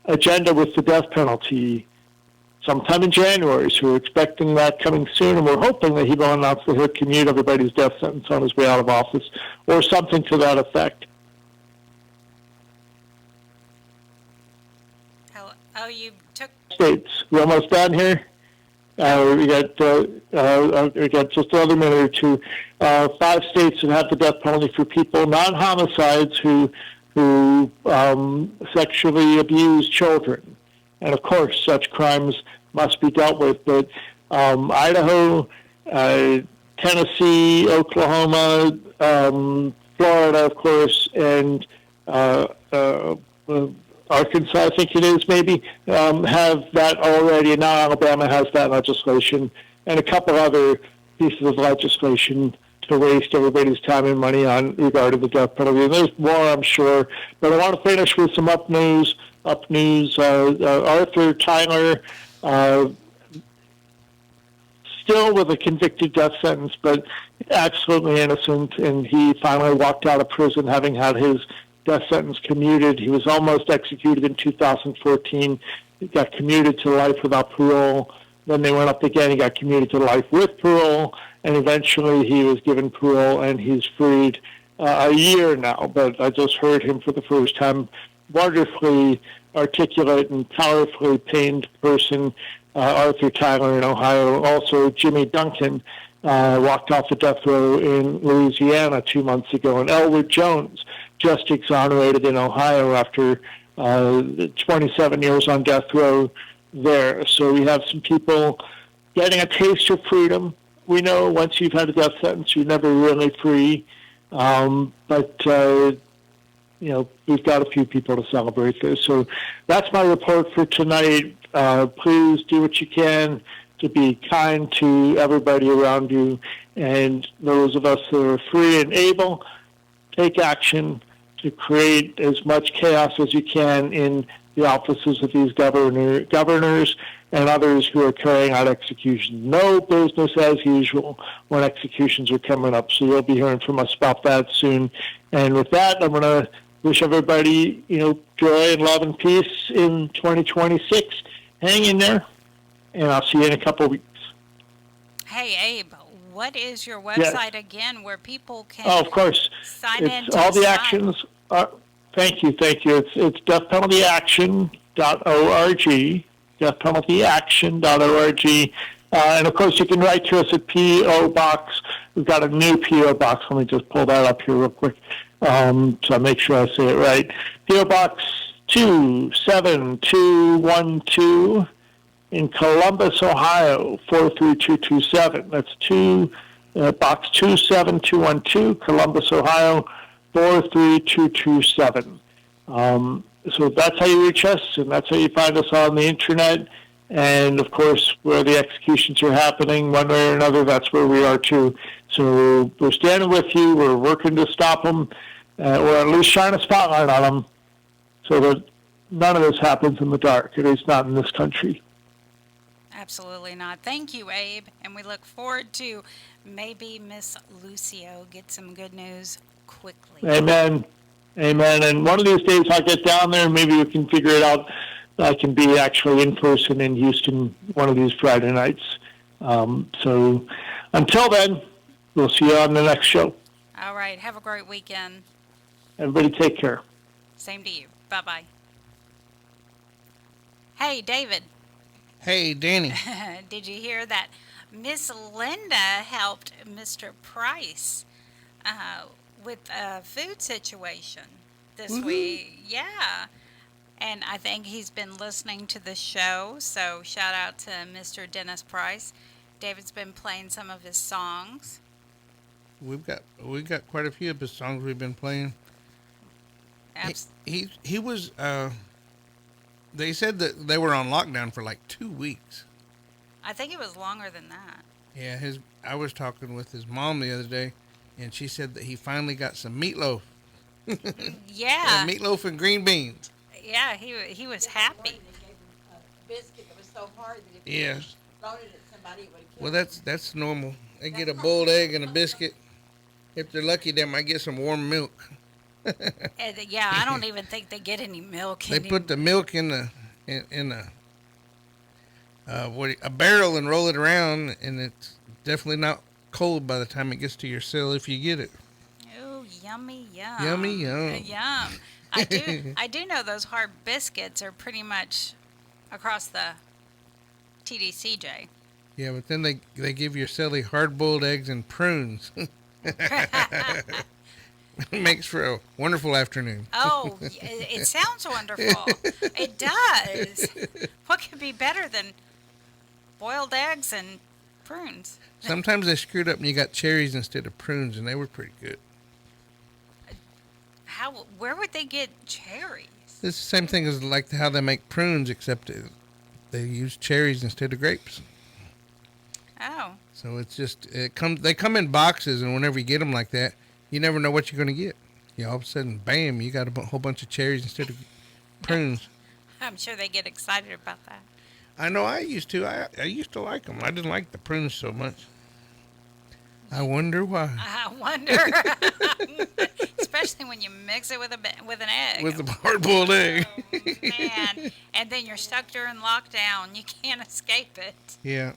agenda with the death penalty sometime in January. So we're expecting that coming soon, and we're hoping that he will announce that he'll commute everybody's death sentence on his way out of office, or something to that effect. Oh, you took States. We're almost done here. We got just another minute or two. 5 states that have the death penalty for people, non-homicides, who sexually abuse children. And of course, such crimes must be dealt with. But Idaho, Tennessee, Oklahoma, Florida, of course, and Arkansas, I think it is, maybe, have that already, and now Alabama has that legislation, and a couple other pieces of legislation to waste everybody's time and money on regarding the death penalty. And there's more, I'm sure, but I want to finish with some up news. Arthur Tyler, still with a convicted death sentence, but absolutely innocent, and he finally walked out of prison having had his death sentence commuted. He was almost executed in 2014. He got commuted to life without parole Then they went up again. He got commuted to life with parole, and eventually he was given parole, and he's freed a year now. But I just heard him for the first time. Wonderfully articulate and powerfully pained person, Arthur Tyler in Ohio. Also, Jimmy Duncan walked off the death row in Louisiana 2 months ago. And Elwood Jones just exonerated in Ohio after 27 years on death row there. So we have some people getting a taste of freedom. We know once you've had a death sentence, you're never really free. But we've got a few people to celebrate this. So that's my report for tonight. Please do what you can to be kind to everybody around you. And those of us that are free and able, take action to create as much chaos as you can in the offices of these governors and others who are carrying out executions. No business as usual when executions are coming up. So you'll be hearing from us about that soon. And with that, I'm going to wish everybody, joy and love and peace in 2026. Hang in there, and I'll see you in a couple of weeks. Hey, Abe, what is your website again where people can of course. Sign in? All the actions are, thank you. It's deathpenaltyaction.org, deathpenaltyaction.org. And, of course, you can write to us at P.O. Box. We've got a new P.O. Box. Let me just pull that up here real quick so I make sure I say it right. P.O. Box 27212 in Columbus, Ohio, 43227. That's Box 27212, Columbus, Ohio, 43227. So that's how you reach us, and that's how you find us on the internet. And, of course, where the executions are happening, one way or another, that's where we are, too. So we're standing with you. We're working to stop them, or at least shine a spotlight on them so that none of this happens in the dark, at least not in this country. Absolutely not. Thank you, Abe. And we look forward to maybe Miss Lucio get some good news quickly. Amen. And one of these days I'll get down there and maybe we can figure it out. I can be actually in person in Houston one of these Friday nights. So until then, we'll see you on the next show. All right. Have a great weekend. Everybody take care. Same to you. Bye-bye. Hey, David. Hey, Danny. Did you hear that Miss Linda helped Mr. Price with a food situation this week? Yeah. And I think he's been listening to the show, so shout out to Mr. Dennis Price. David's been playing some of his songs. We've got quite a few of his songs we've been playing. He was they said that they were on lockdown for like 2 weeks. I think it was longer than that. Yeah, I was talking with his mom the other day, and she said that he finally got some meatloaf. Yeah. Meatloaf and green beans. Yeah, he was happy. Yeah. Well, that's normal. They get a boiled egg and a biscuit. If they're lucky, they might get some warm milk. Yeah, I don't even think they get any milk. They put the milk in a barrel and roll it around, and it's definitely not cold by the time it gets to your cell if you get it. Oh, yummy, yum. Yummy, yum. Yum. I do know those hard biscuits are pretty much across the TDCJ. Yeah, but then they give your celly hard-boiled eggs and prunes. It makes for a wonderful afternoon. Oh, it sounds wonderful. It does. What could be better than boiled eggs and prunes? Sometimes they screwed up and you got cherries instead of prunes, and they were pretty good. Where would they get cherries? It's the same thing as like how they make prunes, except they use cherries instead of grapes. Oh. So it's just they come in boxes, and whenever you get them like that, you never know what you're going to get. All of a sudden, bam, you got a whole bunch of cherries instead of prunes. I'm sure they get excited about that. I know I used to. I used to like them. I didn't like the prunes so much. I wonder why. I wonder. especially when you mix it with with an egg. With the hard-boiled egg. Man, and then you're stuck during lockdown. You can't escape it. Yeah.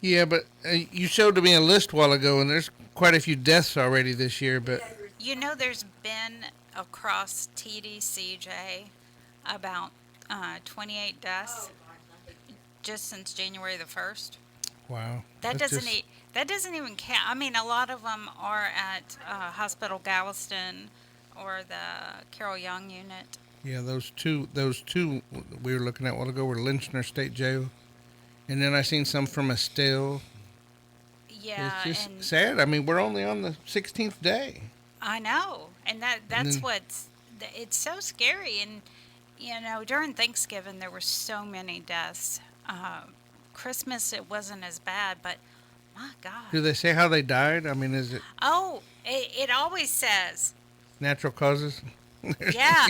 Yeah, but you showed me a list a while ago, and there's quite a few deaths already this year. But You know, there's been across TDCJ about 28 deaths just since January the 1st. wow, That that's doesn't just- that doesn't even count. I mean, a lot of them are at Hospital Galveston or the Carroll Young unit. Yeah, those two we were looking at a while ago were Lynchner State Jail, and then I seen some from Estelle. Yeah, It's just and sad. I mean, we're only on the 16th day. I know, and that's what's it's so scary. And you know, during Thanksgiving there were so many deaths. Christmas it wasn't as bad, but my God. Do they say how they died? I mean, is it Oh, it always says. natural causes? Yeah.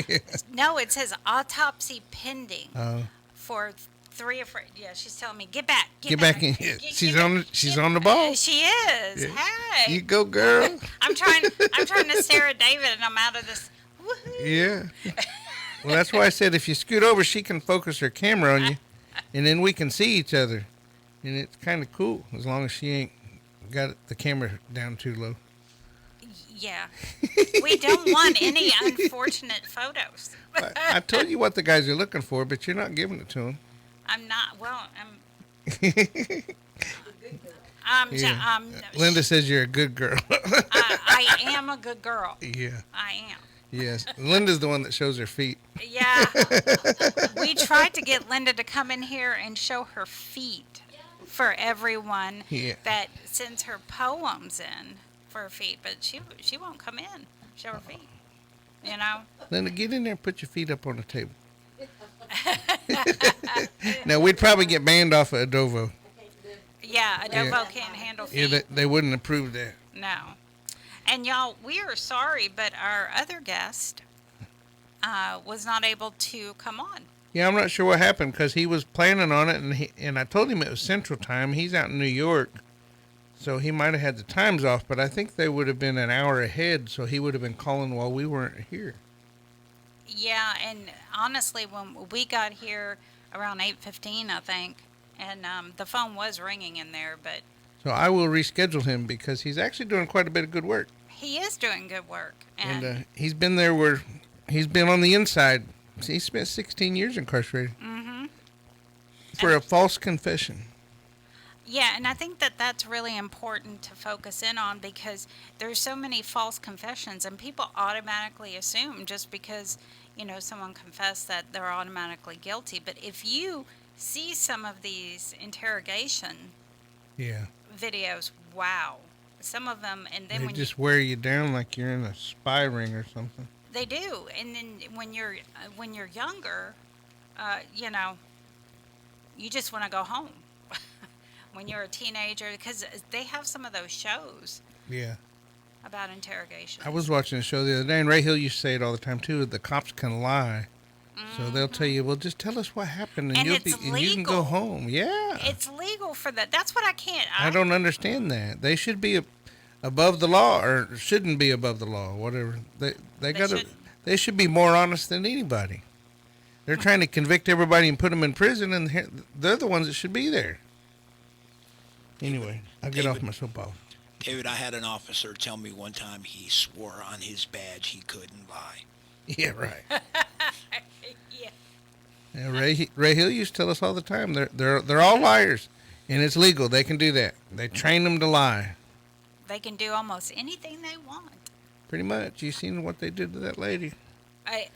No, it says autopsy pending Oh. for 3 or 4. Yeah, she's telling me get back. Get back in here. She's on the ball. She is. Yeah. Hey. You go, girl. I'm trying to stare at David, and I'm out of this. Woohoo. Yeah. Well, that's why I said if you scoot over, she can focus her camera on you, and then we can see each other, and it's kind of cool as long as she ain't got the camera down too low. Yeah. We don't want any unfortunate photos. I told you what the guys are looking for, but you're not giving it to them. I'm not. Well, Yeah. Linda says you're a good girl. I am a good girl. Yeah. I am. Yes. Linda's the one that shows her feet. Yeah. We tried to get Linda to come in here and show her feet for everyone Yeah. that sends her poems in for her feet, but she won't come in, show her feet. You know? Linda, get in there and put your feet up on the table. Now, we'd probably get banned off of Edovo. Yeah, Edovo Yeah. can't handle Yeah, feet. they wouldn't approve that. No. And y'all, we are sorry, but our other guest was not able to come on. Yeah, I'm not sure what happened because he was planning on it, and I told him it was Central Time. He's out in New York, so he might have had the times off, but I think they would have been an hour ahead, so he would have been calling while we weren't here. Yeah, and honestly, when we got here around 8:15, I think, and the phone was ringing in there, but So I will reschedule him because he's actually doing quite a bit of good work. he is doing good work. And he's been there where he's been on the inside. He spent 16 years incarcerated for a false confession. Yeah, and I think that that's really important to focus in on because there's so many false confessions, and people automatically assume just because, you know, someone confessed that they're automatically guilty. But if you see some of these interrogation Yeah. videos, wow. Some of them, and then They when just wear you down like you're in a spy ring or something. they do, and then when you're younger, you know, you just want to go home. When you're a teenager, because they have some of those shows Yeah. about interrogation. I was watching a show the other day, and Ray Hill used to say it all the time, too. The cops can lie. So they'll tell you, well, just tell us what happened, and, And it's and you can go legal. home. Yeah. It's legal for that. That's what I can't. I don't understand that. They should be above the law, or shouldn't be above the law, whatever. They should be more honest than anybody. They're trying to convict everybody and put them in prison, and they're the ones that should be there. Anyway, I'll get off my soapbox. David, I had an officer tell me one time he swore on his badge he couldn't lie. Yeah, right. Yeah. Yeah, Ray Hill used to tell us all the time they're all liars, and it's legal. They can do that. They train them to lie. They can do almost anything they want. Pretty much. You seen what they did to that lady?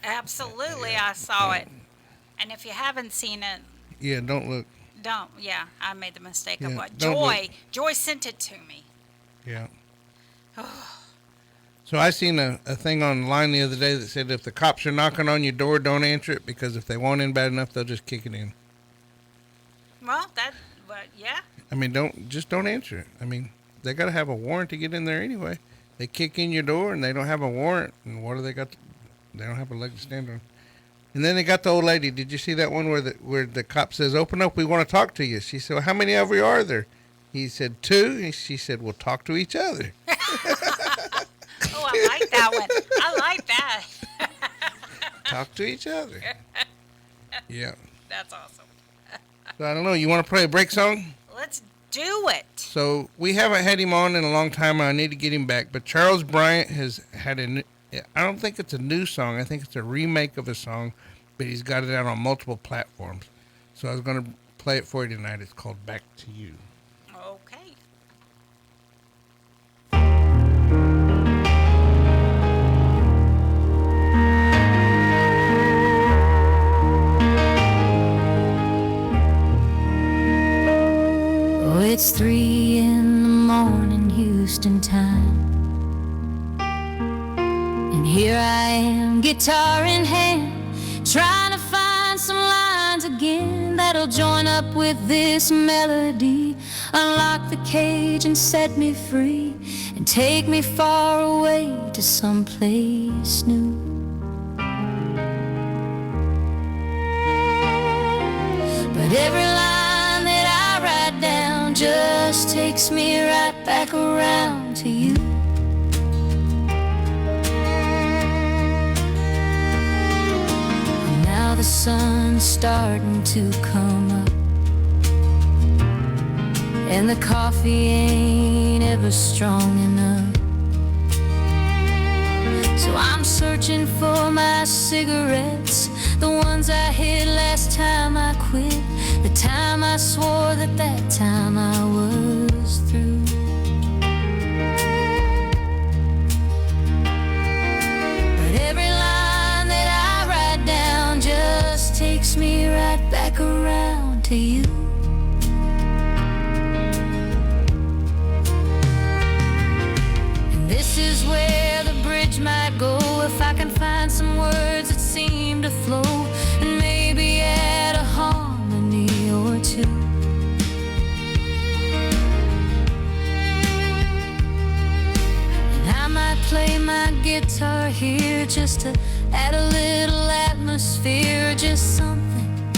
Absolutely, I saw it. And if you haven't seen it, Yeah, don't look. don't. Yeah, I made the mistake of Yeah, what don't Joy sent it to me. Yeah. So I seen a thing online the other day that said if the cops are knocking on your door, don't answer it because if they want in bad enough, they'll just kick it in. Well, yeah. I mean, don't answer it. I mean, they got to have a warrant to get in there anyway. They kick in your door and they don't have a warrant, and what do they got? They don't have a leg to stand on. And then they got the old lady. Did you see that one where the cop says, "Open up, we want to talk to you"? She said, well, "How many of you are there?" He said, 2. And she said, "We'll talk to each other." I like that one. I like that. Talk to each other. Yeah. That's awesome. So I don't know. You want to play a break song? Let's do it. So we haven't had him on in a long time, and I need to get him back. But Charles Bryant has had I don't think it's a new song. I think it's a remake of a song, but he's got it out on multiple platforms. So I was going to play it for you tonight. It's called Back to You. Okay. Oh, it's 3 in the morning, Houston time. And here I am, guitar in hand, trying to find some lines again that'll join up with this melody, unlock the cage and set me free, and take me far away to someplace new. But every line that I write down just takes me right back around to you. And now the sun's starting to come up, and the coffee ain't ever strong enough. So I'm searching for my cigarettes, the ones I hid last time I quit, the time I swore that time I was through. But every line that I write down just takes me right back around to you. And this is where the bridge might go, if I can find some words that seem to flow, and maybe add a harmony or two. And I might play my guitar here just to add a little atmosphere, just something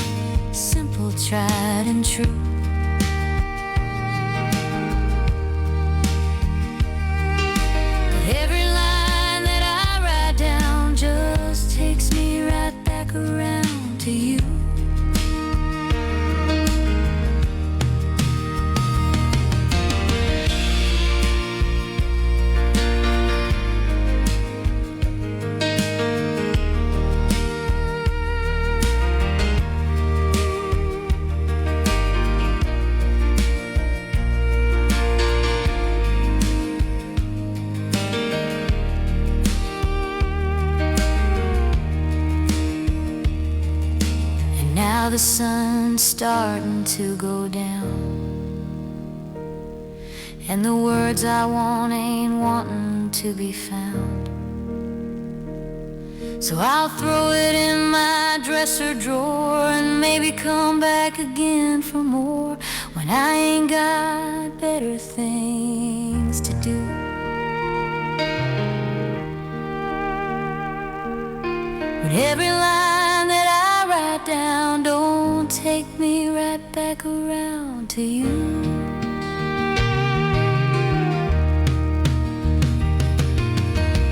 simple, tried and true. Every line that I write down just takes me right back around to you. Now the sun's starting to go down, and the words I want ain't wanting to be found. So I'll throw it in my dresser drawer and maybe come back again for more when I ain't got better things to do. But every line that I write down don't take me right back around to you.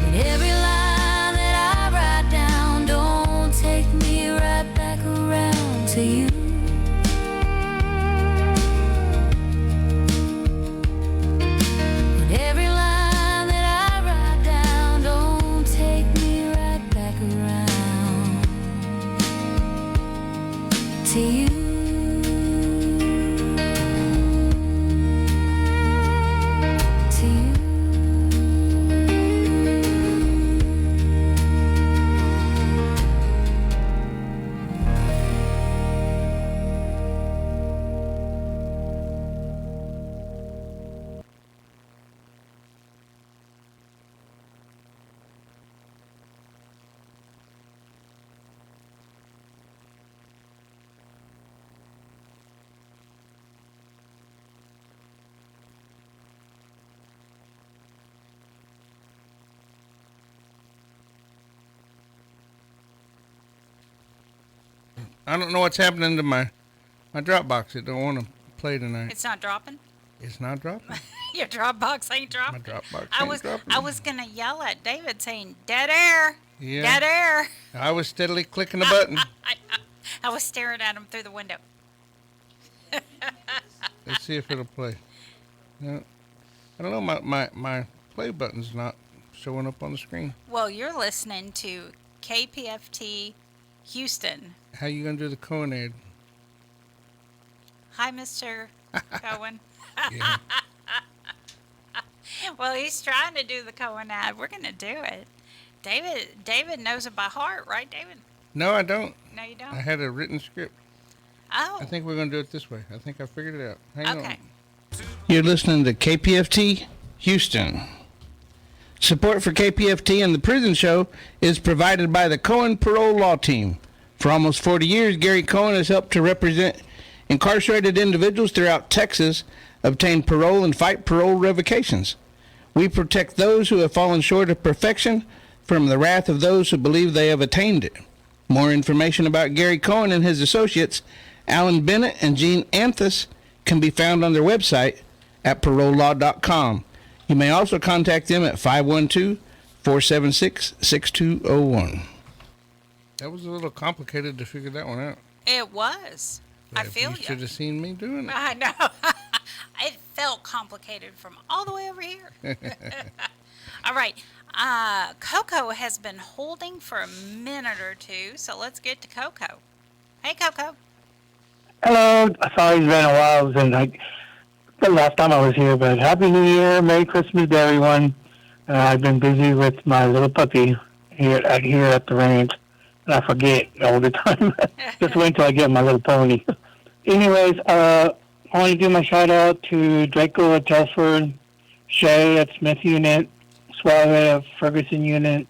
But every line that I write down don't take me right back around to you. But every line that I write down don't take me right back around to you. To you. I don't know what's happening to my Dropbox. It don't want to play tonight. It's not dropping? It's not dropping. Your Dropbox ain't dropping. My Dropbox I ain't was dropping. I was gonna yell at David saying dead air. Yeah. Dead air. I was steadily clicking the button. I was staring at him through the window. Let's see if it'll play. No, I don't know. My play button's not showing up on the screen. Well, you're listening to KPFT Houston. How you gonna do the Cohen ad? Hi, Mr. Cohen. Yeah. Well, he's trying to do the Cohen ad. We're gonna do it. David knows it by heart, right, David? No, I don't. No, you don't. I had a written script. Oh. I think we're gonna do it this way. I think I figured it out. Hang on. Okay. You're listening to KPFT Houston. Support for KPFT and the Prison Show is provided by the Cohen Parole Law Team. For almost 40 years, Gary Cohen has helped to represent incarcerated individuals throughout Texas obtain parole and fight parole revocations. We protect those who have fallen short of perfection from the wrath of those who believe they have attained it. More information about Gary Cohen and his associates, Alan Bennett and Gene Anthus, can be found on their website at parolelaw.com. You may also contact them at 512-476-6201. That was a little complicated to figure that one out. It was. I feel you. should have seen me doing it. I know. It felt complicated from all the way over here. All right. Coco has been holding for a minute or two, so let's get to Coco. Hey, Coco. Hello. Sorry it's been a while since the last time I was here, but Happy New Year, Merry Christmas to everyone. I've been busy with my little puppy here at the ranch, and I forget all the time. Just wait until I get my little pony. Anyways, I want to do my shout out to Draco at Telford, Shay at Smith Unit, Suave at Ferguson Unit,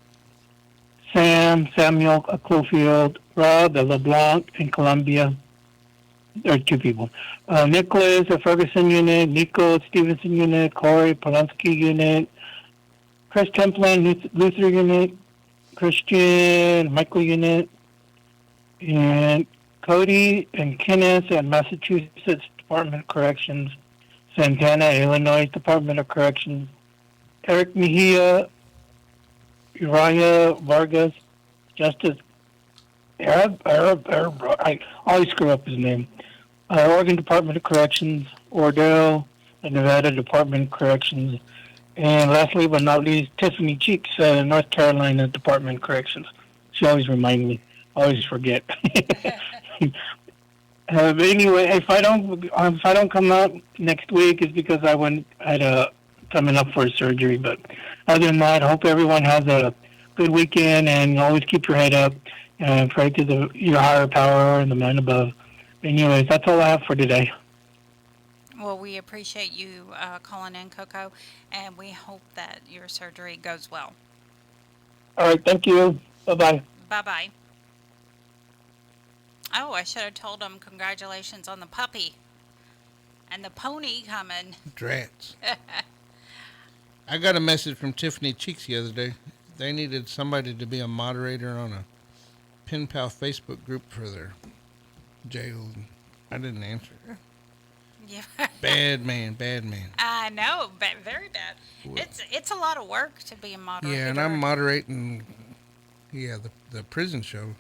Samuel at Clofield, Rob at LeBlanc in Columbia. There are two people. Nicholas at Ferguson Unit, Nico at Stevenson Unit, Corey Polanski Unit, Chris Templin Luther Unit, Christian Michael Unit, and Cody and Kenneth at Massachusetts Department of Corrections, Santana, Illinois Department of Corrections, Eric Mejia, Uriah Vargas, Justice Arab, I always screw up his name. Oregon Department of Corrections, Ordell, the Nevada Department of Corrections, and lastly but not least, Tiffany Cheeks, North Carolina Department of Corrections. She always reminds me. I always forget. But anyway, if I don't come out next week, it's because I had coming up for a surgery. But other than that, I hope everyone has a good weekend, and always keep your head up and pray to your higher power and the man above. Anyways, that's all I have for today. Well, we appreciate you calling in, Coco, and we hope that your surgery goes well. All right, thank you. Bye-bye. Bye-bye. Oh, I should have told them congratulations on the puppy and the pony coming. Drats. I got a message from Tiffany Cheeks the other day. They needed somebody to be a moderator on a Pen Pal Facebook group for their jail. I didn't answer. Yeah. Bad man. I know, but very bad. Well, it's a lot of work to be a moderator. Yeah, and I'm moderating. Yeah, the prison show.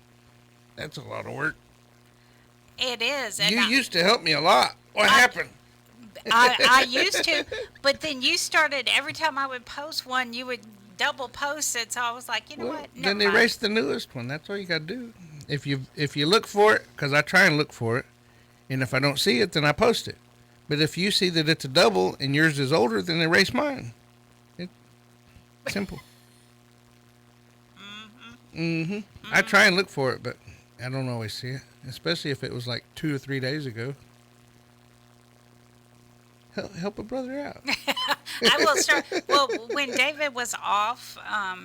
That's a lot of work. It is. And You used to help me a lot. What happened? I used to, but then you started. Every time I would post one, you would double post it. So I was like, you know what? Never Then mind. erase the newest one. That's all you got to do. If you look for it, because I try and look for it, and if I don't see it, then I post it. But if you see that it's a double and yours is older, then erase mine. It's simple. I try and look for it, but I don't always see it, especially if it was like 2 or 3 days ago. Help a brother out. I will start. Well, when David was off, I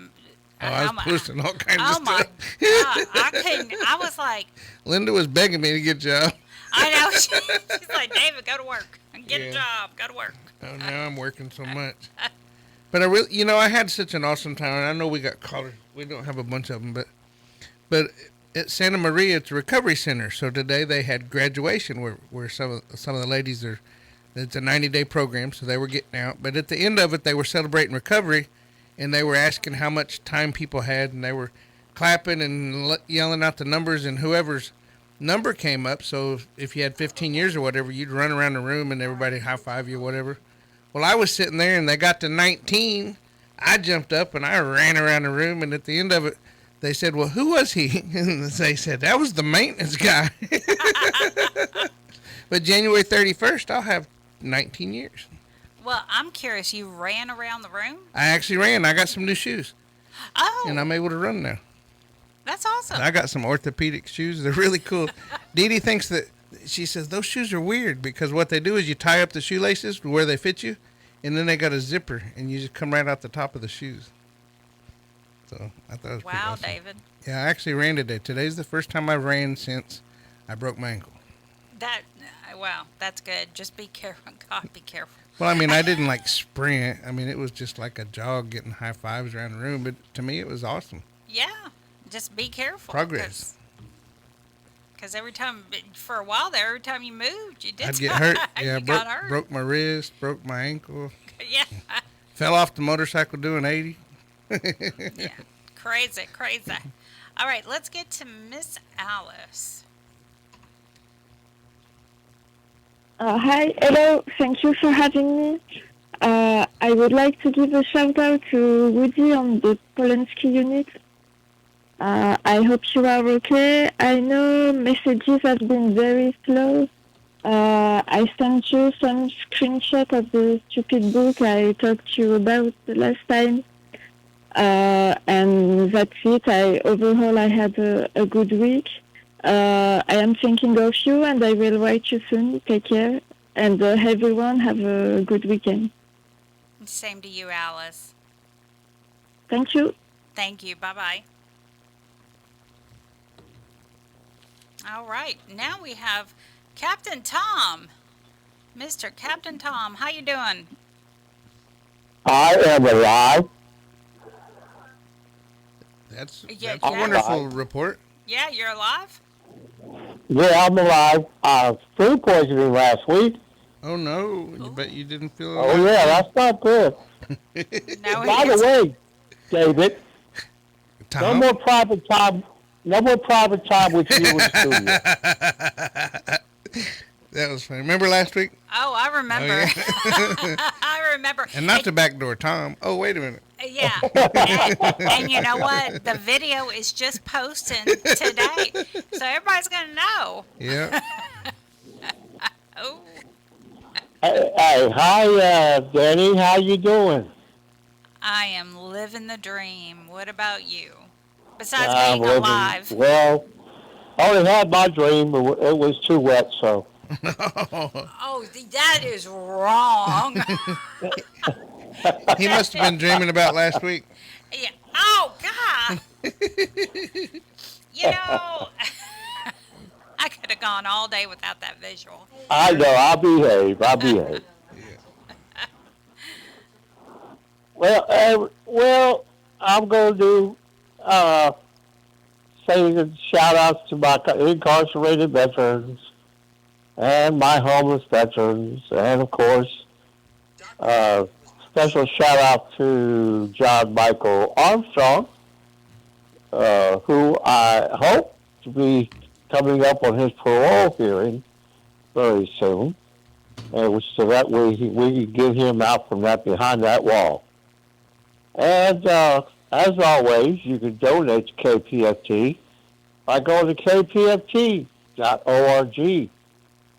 was posting all kinds of oh stuff. my God, I couldn't. I was like, Linda was begging me to get a job. I know. She's like, David, go to work. Get a job. Go to work. Oh, now I'm working so much. But I really, I had such an awesome time. And I know we got callers. We don't have a bunch of them, but at Santa Maria, it's a recovery center. So today they had graduation where some of the ladies are It's a 90-day program, so they were getting out. But at the end of it, they were celebrating recovery, and they were asking how much time people had, and they were clapping and yelling out the numbers, and whoever's number came up. So if you had 15 years or whatever, you'd run around the room and everybody high-five you or whatever. Well, I was sitting there, and they got to 19. I jumped up, and I ran around the room, and at the end of it, they said, well, who was he? And they said, that was the maintenance guy. But January 31st, I'll have 19 years. Well, I'm curious. You ran around the room? I actually ran. I got some new shoes. Oh. And I'm able to run now. That's awesome. I got some orthopedic shoes. They're really cool. Dee Dee thinks that, she says, those shoes are weird because what they do is you tie up the shoelaces where they fit you, and then they got a zipper, and you just come right out the top of the shoes. So I thought it was pretty awesome. David. Yeah, I actually ran today. Today's the first time I've ran since I broke my ankle. Wow, that's good. Just be careful. God, be careful. Well, I mean, I didn't like sprint. I mean, it was just like a jog, getting high fives around the room. But to me, it was awesome. Yeah, just be careful. Progress. Because every time, for a while there, every time you moved, you did. I'd get hurt. Yeah, got hurt. Broke my wrist, broke my ankle. Yeah. Fell off the motorcycle doing 80. Yeah, crazy. All right, let's get to Miss Alice. Hi, hello. Thank you for having me. I would like to give a shout out to Woody on the Polanski unit. I hope you are okay. I know messages have been very slow. I sent you some screenshot of the stupid book I talked to you about the last time. And that's it. Overall, I had a good week. I am thinking of you, and I will write you soon. Take care. And everyone, have a good weekend. Same to you, Alice. Thank you. Thank you. Bye-bye. All right. Now we have Captain Tom. Mr. Captain Tom, how you doing? I am alive. That's Yeah, a wonderful report. Yeah, you're alive? Yeah, I'm alive. Food poisoning last week. Oh, no. But you didn't feel Oh, yeah, that's not good. No, By the way, David, Tom? no more private time with you in the studio. That was funny. Remember last week? Oh, I remember. Oh, yeah. I remember. And not to backdoor Tom. Oh, wait a minute. Yeah. And you know what? The video is just posting today. So everybody's going to know. Yeah. Oh. Hey, hi, Danny. How you doing? I am living the dream. What about you? Besides I'm being alive. Well, I only had my dream, but it was too wet, so. Oh, that is wrong. He must have been dreaming about last week. Yeah. Oh, God. You know, I could have gone all day without that visual. I know. I'll behave. Well, I'm going to do say shout outs to my incarcerated veterans and my homeless veterans, and of course, special shout out to John Michael Armstrong, who I hope to be coming up on his parole hearing very soon, and so that way we can get him out from that behind that wall. And as always, you can donate to KPFT by going to kpft.org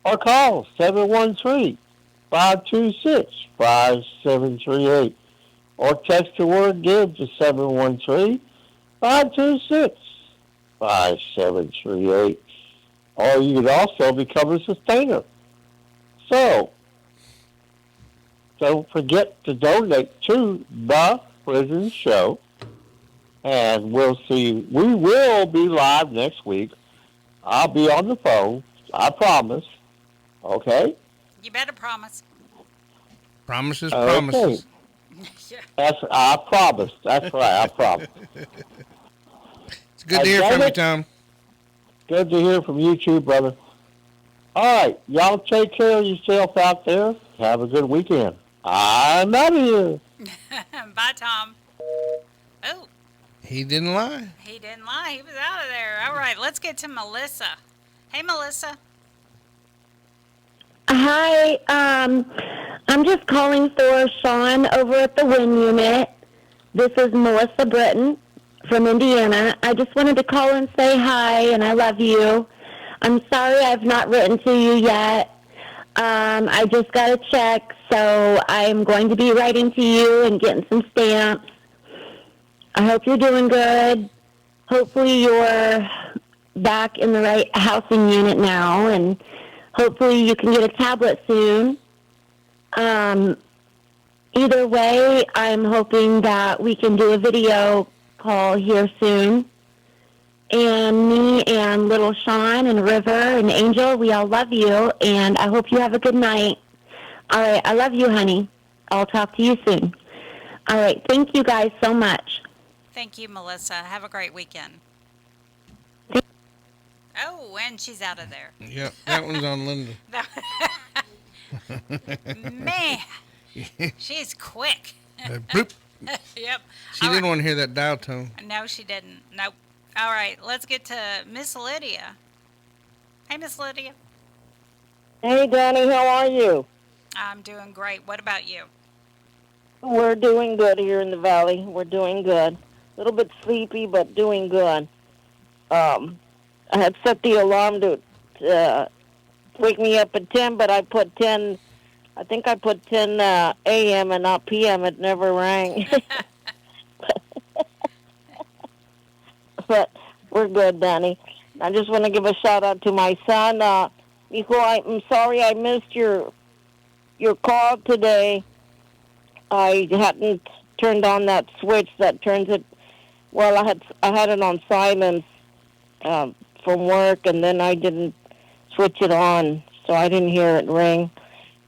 or call 713-526-5738 or text the word GIVE to 713-526-5738. Or you can also become a sustainer. So, don't forget to donate to the Prison Show. And we will be live next week. I'll be on the phone. I promise. Okay? You better promise. Promises, promises. I promise. That's right. I promise. It's good to hear from you, Tom. Good to hear from you too, brother. All right. Y'all take care of yourself out there. Have a good weekend. I'm out of here. Bye, Tom. Oh, He didn't lie. he didn't lie. He was out of there. All right, let's get to Melissa. Hey, Melissa. Hi, I'm just calling for Sean over at the WIN unit. This is Melissa Britton from Indiana. I just wanted to call and say hi, and I love you. I'm sorry I've not written to you yet. I just got a check, so I'm going to be writing to you and getting some stamps. I hope you're doing good. Hopefully you're back in the right housing unit now, and hopefully you can get a tablet soon. Either way, I'm hoping that we can do a video call here soon. And me and little Sean and River and Angel, we all love you, and I hope you have a good night. All right, I love you, honey. I'll talk to you soon. All right, thank you guys so much. Thank you, Melissa. Have a great weekend. Oh, and she's out of there. Yep, that one's on Linda. Man, she's quick. Bloop. Yep. She didn't want to hear that dial tone. No, she didn't. Nope. All right, let's get to Miss Lydia. Hey, Miss Lydia. Hey, Danny, how are you? I'm doing great. What about you? We're doing good here in the valley. We're doing good. A little bit sleepy, but doing good. I had set the alarm to wake me up at 10, but I put 10, I think I put 10 a.m. and not p.m. It never rang. But we're good, Danny. I just want to give a shout-out to my son. Mijo, I'm sorry I missed your call today. I hadn't turned on that switch that turns it. Well, I had it on silence from work, and then I didn't switch it on, so I didn't hear it ring.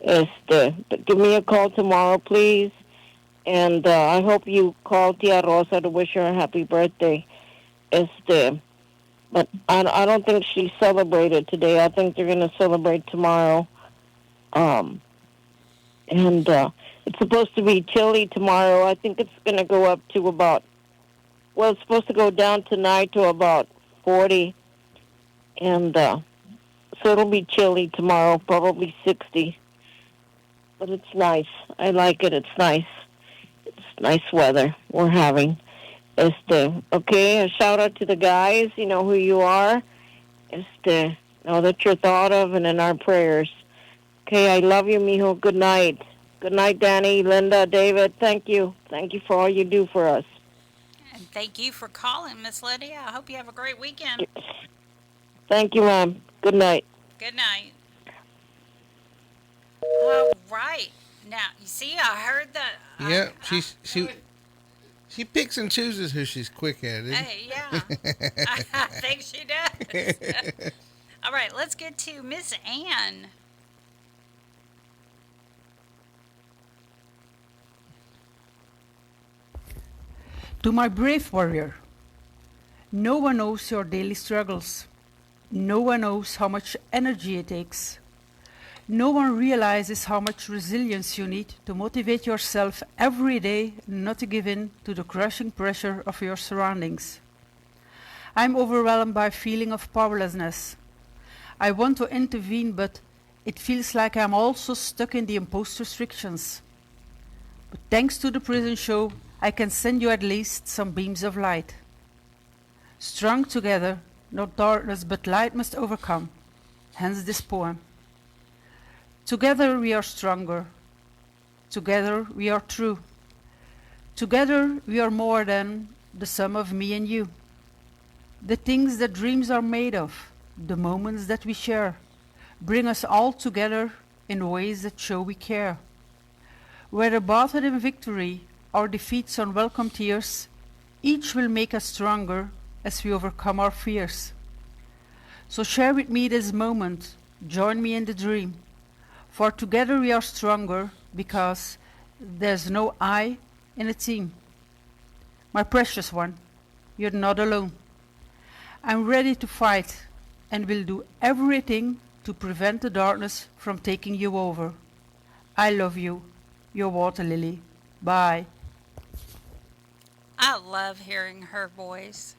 But give me a call tomorrow, please. And I hope you call Tia Rosa to wish her a happy birthday. But I don't think she celebrated today. I think they're going to celebrate tomorrow. And it's supposed to be chilly tomorrow. I think it's going to go up to about, well, it's supposed to go down tonight to about 40. And so it'll be chilly tomorrow, probably 60. But it's nice. I like it. It's nice. It's nice weather we're having. Okay, a shout out to the guys. You know who you are. Know that you're thought of and in our prayers. Okay, I love you, mijo. Good night. Good night, Danny, Linda, David. Thank you. Thank you for all you do for us. And thank you for calling, Miss Lydia. I hope you have a great weekend. Thank you, ma'am. Good night. Good night. All right. Now, you see, I heard that. Yeah, she picks and chooses who she's quick at. Hey, yeah. I think she does. All right, let's get to Miss Ann. To my brave warrior, no one knows your daily struggles. No one knows how much energy it takes. No one realizes how much resilience you need to motivate yourself every day not to give in to the crushing pressure of your surroundings. I'm overwhelmed by a feeling of powerlessness. I want to intervene, but it feels like I'm also stuck in the imposed restrictions. But thanks to the prison show, I can send you at least some beams of light. Strong together, not darkness but light must overcome. Hence this poem. Together we are stronger. Together we are true. Together we are more than the sum of me and you. The things that dreams are made of, the moments that we share, bring us all together in ways that show we care. Whether battled in victory or defeats unwelcome tears, each will make us stronger as we overcome our fears. So share with me this moment, join me in the dream, for together we are stronger because there's no I in a team. My precious one, you're not alone. I'm ready to fight and will do everything to prevent the darkness from taking you over. I love you. Your water lily. Bye. I love hearing her voice.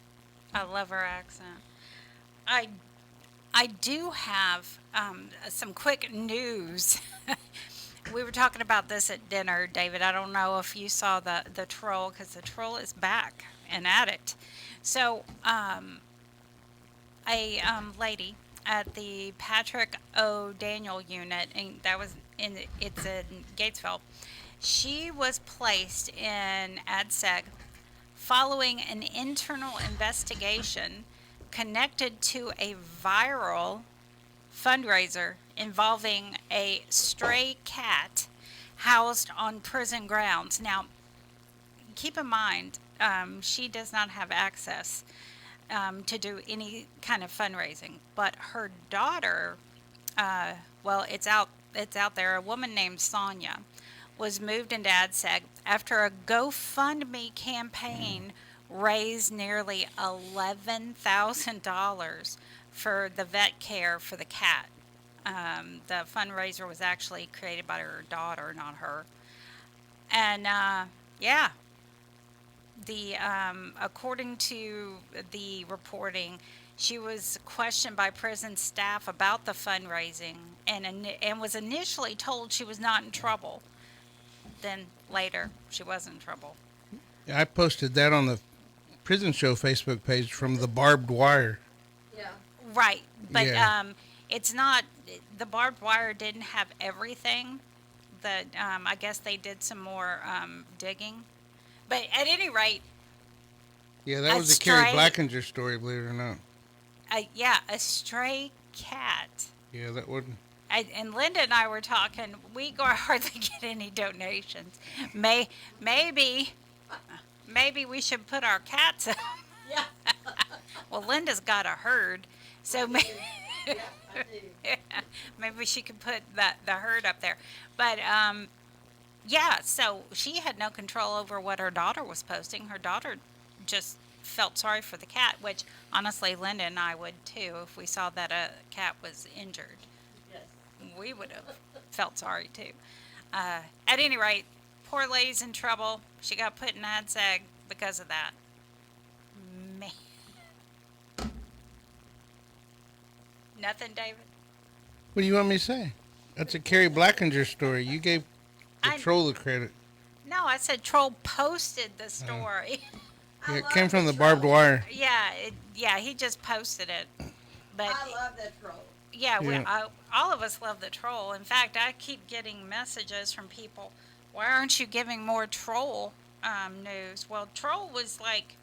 I love her accent. I I do have some quick news. We were talking about this at dinner, David. I don't know if you saw the troll, because the troll is back and at it. So, a lady at the Patrick O. Daniel unit, and that was it's in Gatesville. She was placed in ADSEG following an internal investigation connected to a viral fundraiser involving a stray cat housed on prison grounds. Now, keep in mind, she does not have access to do any kind of fundraising, but her daughter, well, it's out there. A woman named Sonia was moved into ADSEG after a GoFundMe campaign raised nearly $11,000 for the vet care for the cat. The fundraiser was actually created by her daughter, not her. And yeah, the according to the reporting, she was questioned by prison staff about the fundraising, and was initially told she was not in trouble. Then later, she was in trouble. I posted that on the Prison Show Facebook page from the barbed wire. Yeah. Right, but Yeah. it's not. The barbed wire didn't have everything. That I guess they did some more digging. But at any rate, Yeah, that A was a Carrie stray- Blackinger story, believe it or not. yeah, a stray cat. Yeah, that wouldn't. And Linda and I were talking. We hardly get any donations. Maybe we should put our cats up. Yeah. Well, Linda's got a herd, so maybe, maybe she could put the herd up there. But yeah, so she had no control over what her daughter was posting. Her daughter just felt sorry for the cat, which honestly, Linda and I would too if we saw that a cat was injured. We would have felt sorry too. At any rate, poor lady's in trouble. She got put in ADSEG because of that. Man. Nothing, David? What do you want me to say? That's a Carrie Blackinger story. You gave the troll the credit. No, I said Troll posted the story. Yeah, it came from the barbed wire. Yeah, he just posted it. But I love that troll. yeah, Yeah. all of us love the troll. In fact, I keep getting messages from people, why aren't you giving more troll news? Well, Troll was like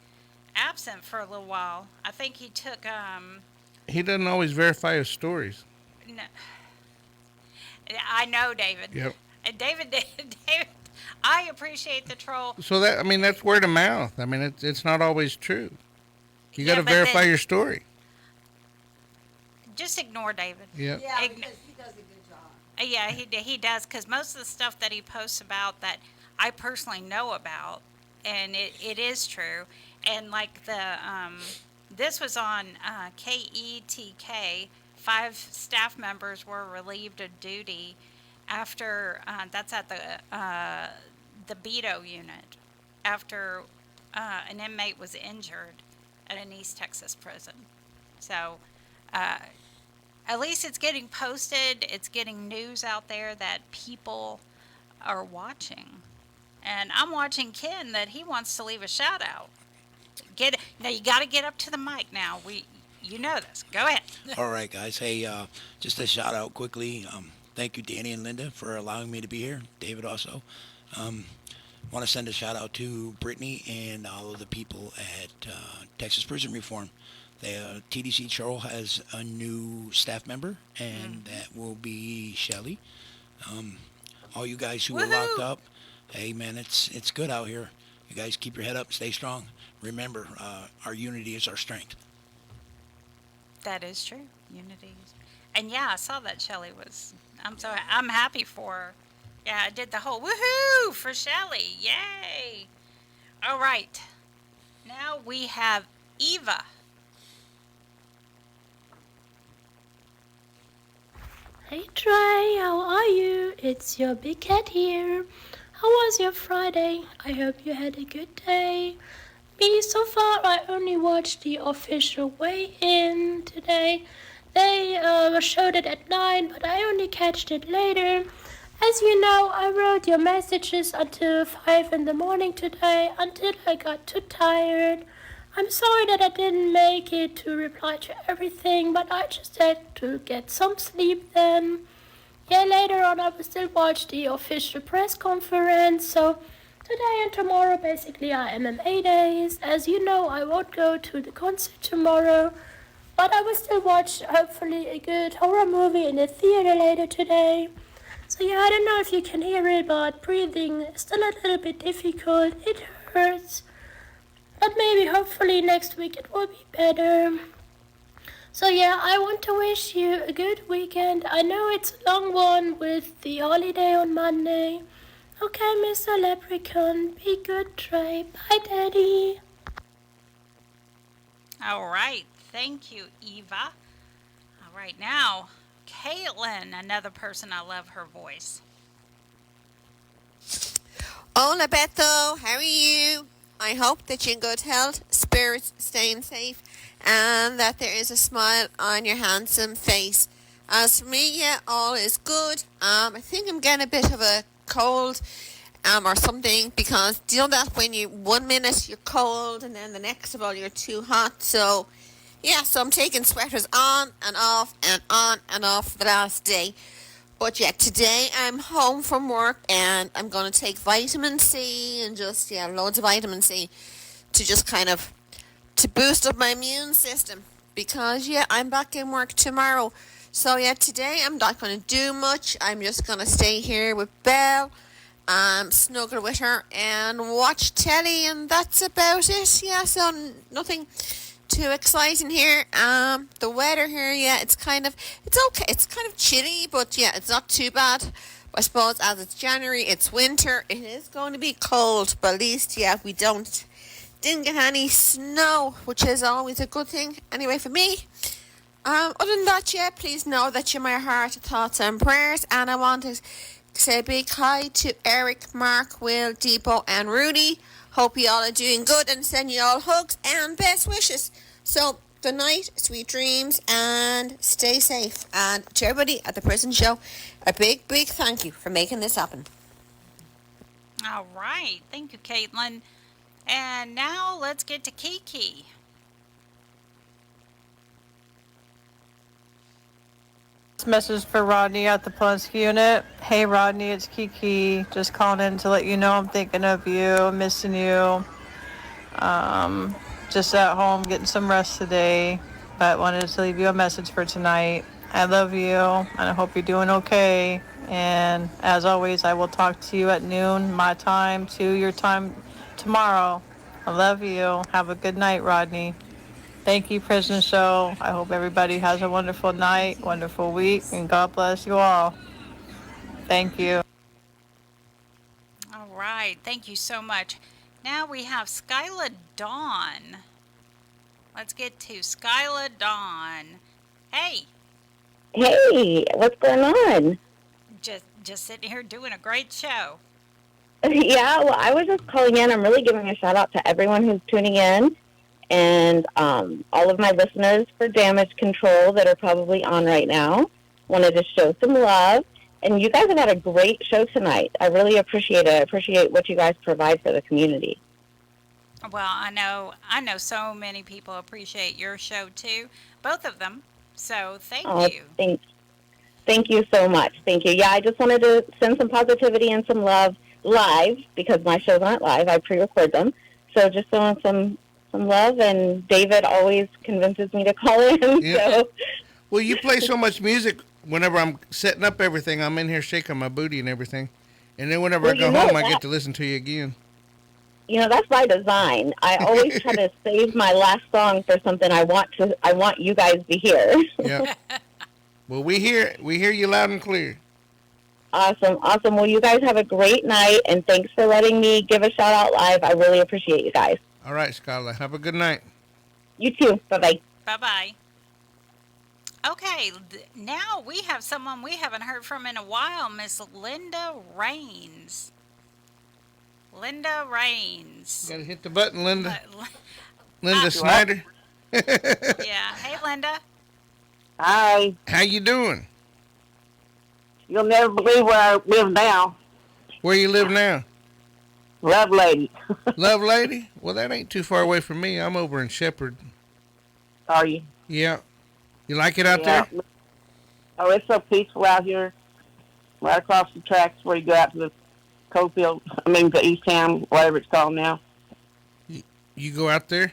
absent for a little while. I think he took He doesn't always verify his stories. no, I know, David. Yep. And David, I appreciate the troll. So that's word of mouth. I mean, it's not always true. You got to but verify then- your story. Just ignore David. Yep. Yeah, because he does a good job. Yeah, he does, because most of the stuff that he posts about that I personally know about, and it is true. And like this was on KETK. 5 staff members were relieved of duty after that's at the Beto unit after an inmate was injured at an East Texas prison. So. At least it's getting posted. It's getting news out there that people are watching. And I'm watching Ken that he wants to leave a shout out. Now you got to get up to the mic now. You know this. Go ahead. All right, guys. Hey, just a shout out quickly. Thank you, Danny and Linda, for allowing me to be here. David also. Want to send a shout out to Brittany and all of the people at Texas Prison Reform. TDC Charles has a new staff member, and that will be Shelly. All you guys who are locked up, hey man, it's good out here. You guys keep your head up, stay strong. Remember, our unity is our strength. That is true. Unity. And yeah, I saw that Shelly was. I'm happy for her. Yeah, I did the whole woohoo for Shelly. Yay! All right. Now we have Eva. Hey Trey, how are you? It's your big cat here. How was your Friday? I hope you had a good day. Me, so far, I only watched the official weigh-in today. They showed it at 9, but I only catched it later. As you know, I wrote your messages until 5 in the morning today, until I got too tired. I'm sorry that I didn't make it to reply to everything, but I just had to get some sleep then. Yeah, later on I will still watch the official press conference, so today and tomorrow basically are MMA days. As you know, I won't go to the concert tomorrow, but I will still watch, hopefully, a good horror movie in the theater later today. So yeah, I don't know if you can hear it, but breathing is still a little bit difficult. It hurts. But maybe, hopefully, next week it will be better. So yeah, I want to wish you a good weekend. I know it's a long one with the holiday on Monday. Okay, Mr. Leprechaun, be good, Trey. Bye, Daddy. All right. Thank you, Eva. All right, now, Caitlin, another person I love her voice. Hola, Beto. How are you? I hope that you're in good health, spirits, staying safe, and that there is a smile on your handsome face. As for me, yeah, all is good. I think I'm getting a bit of a cold or something, because do you know that when you 1 minute you're cold and then the next of all you're too hot? So yeah, so I'm taking sweaters on and off and on and off for the last day. But yeah, today I'm home from work and I'm going to take vitamin C and just, yeah, loads of vitamin C to just kind of, to boost up my immune system. Because, yeah, I'm back in work tomorrow. So yeah, today I'm not going to do much. I'm just going to stay here with Belle, snuggle with her and watch telly, and that's about it. Yeah, so nothing too exciting here. The weather here, yeah, it's okay. It's kind of chilly, but yeah, it's not too bad. I suppose as it's January, it's winter. It is going to be cold, but at least, yeah, we didn't get any snow, which is always a good thing. Anyway, for me, other than that, yeah, please know that you're my heart, thoughts, and prayers. And I want to say a big hi to Eric, Mark, Will, Depot, and Rudy. Hope you all are doing good and send you all hugs and best wishes. So, good night, sweet dreams, and stay safe. And to everybody at the prison show, a big, big thank you for making this happen. All right. Thank you, Caitlin. And now let's get to Kiki. Message for Rodney at the Pulaski unit. Hey Rodney, it's Kiki. Just calling in to let you know I'm thinking of you, missing you. Just at home getting some rest today, but wanted to leave you a message for tonight. I love you and I hope you're doing okay. And as always, I will talk to you at noon, my time, to your time tomorrow. I love you. Have a good night, Rodney. Thank you, Prison Show. I hope everybody has a wonderful night, wonderful week, and God bless you all. Thank you. All right. Thank you so much. Now we have Skyla Dawn. Let's get to Skyla Dawn. Hey. Hey, what's going on? Just sitting here doing a great show. Yeah, well, I was just calling in. I'm really giving a shout out to everyone who's tuning in, and all of my listeners for Damage Control that are probably on right now. Wanted to show some love. And you guys have had a great show tonight. I really appreciate it. I appreciate what you guys provide for the community. Well, I know so many people appreciate your show too, both of them. So thank you. Thank you so much. Thank you. Yeah, I just wanted to send some positivity and some love live, because my shows aren't live. I pre-record them. So just showing some love, and David always convinces me to call in. Yeah. So. Well, you play so much music. Whenever I'm setting up everything, I'm in here shaking my booty and everything. And then whenever I go home, I get to listen to you again. You know, that's by design. I always try to save my last song for something I want you guys to hear. Yeah. Well, we hear you loud and clear. Awesome. Well, you guys have a great night, and thanks for letting me give a shout out live. I really appreciate you guys. All right, Skyla. Have a good night. You too. Bye-bye. Bye-bye. Okay, now we have someone we haven't heard from in a while, Miss Linda Rains. Linda Rains. Gotta hit the button, Linda. Linda Snyder. Yeah. Hey, Linda. Hi. How you doing? You'll never believe where I live now. Where you live now? Love Lady. Love Lady? Well, that ain't too far away from me. I'm over in Shepherd. Are you? Yeah. You like it out there? Oh, it's so peaceful out here. Right across the tracks where you go out to the Cofield, to East Town, whatever it's called now. You go out there?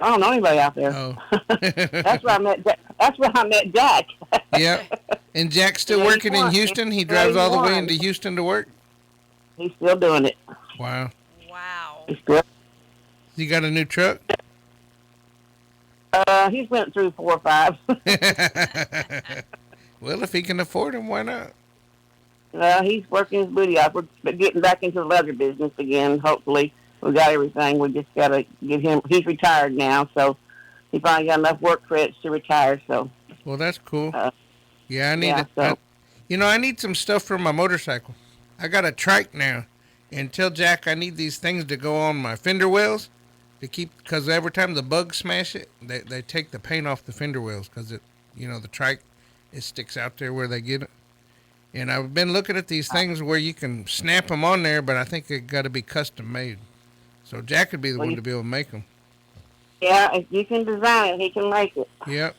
I don't know anybody out there. Oh. That's where I met. That's where I met Jack. Yeah. And Jack's still working in Houston? He drives all the way into Houston to work? He's still doing it. Wow. Wow. He's still. You got a new truck? He's went through 4 or 5. Well, if he can afford them, why not? He's working his booty off. We're getting back into the leather business again, hopefully. We got everything. We just got to get him. He's retired now, so he finally got enough work credits to retire. So. Well, that's cool. Yeah, I need it. So. I need some stuff for my motorcycle. I got a trike now, and tell Jack I need these things to go on my fender wells to keep, because every time the bugs smash it, they take the paint off the fender wells because the trike, it sticks out there where they get it. And I've been looking at these things where you can snap them on there, but I think it got to be custom made. So Jack could be the one to be able to make them. Yeah, if you can design it, he can make it. Yep.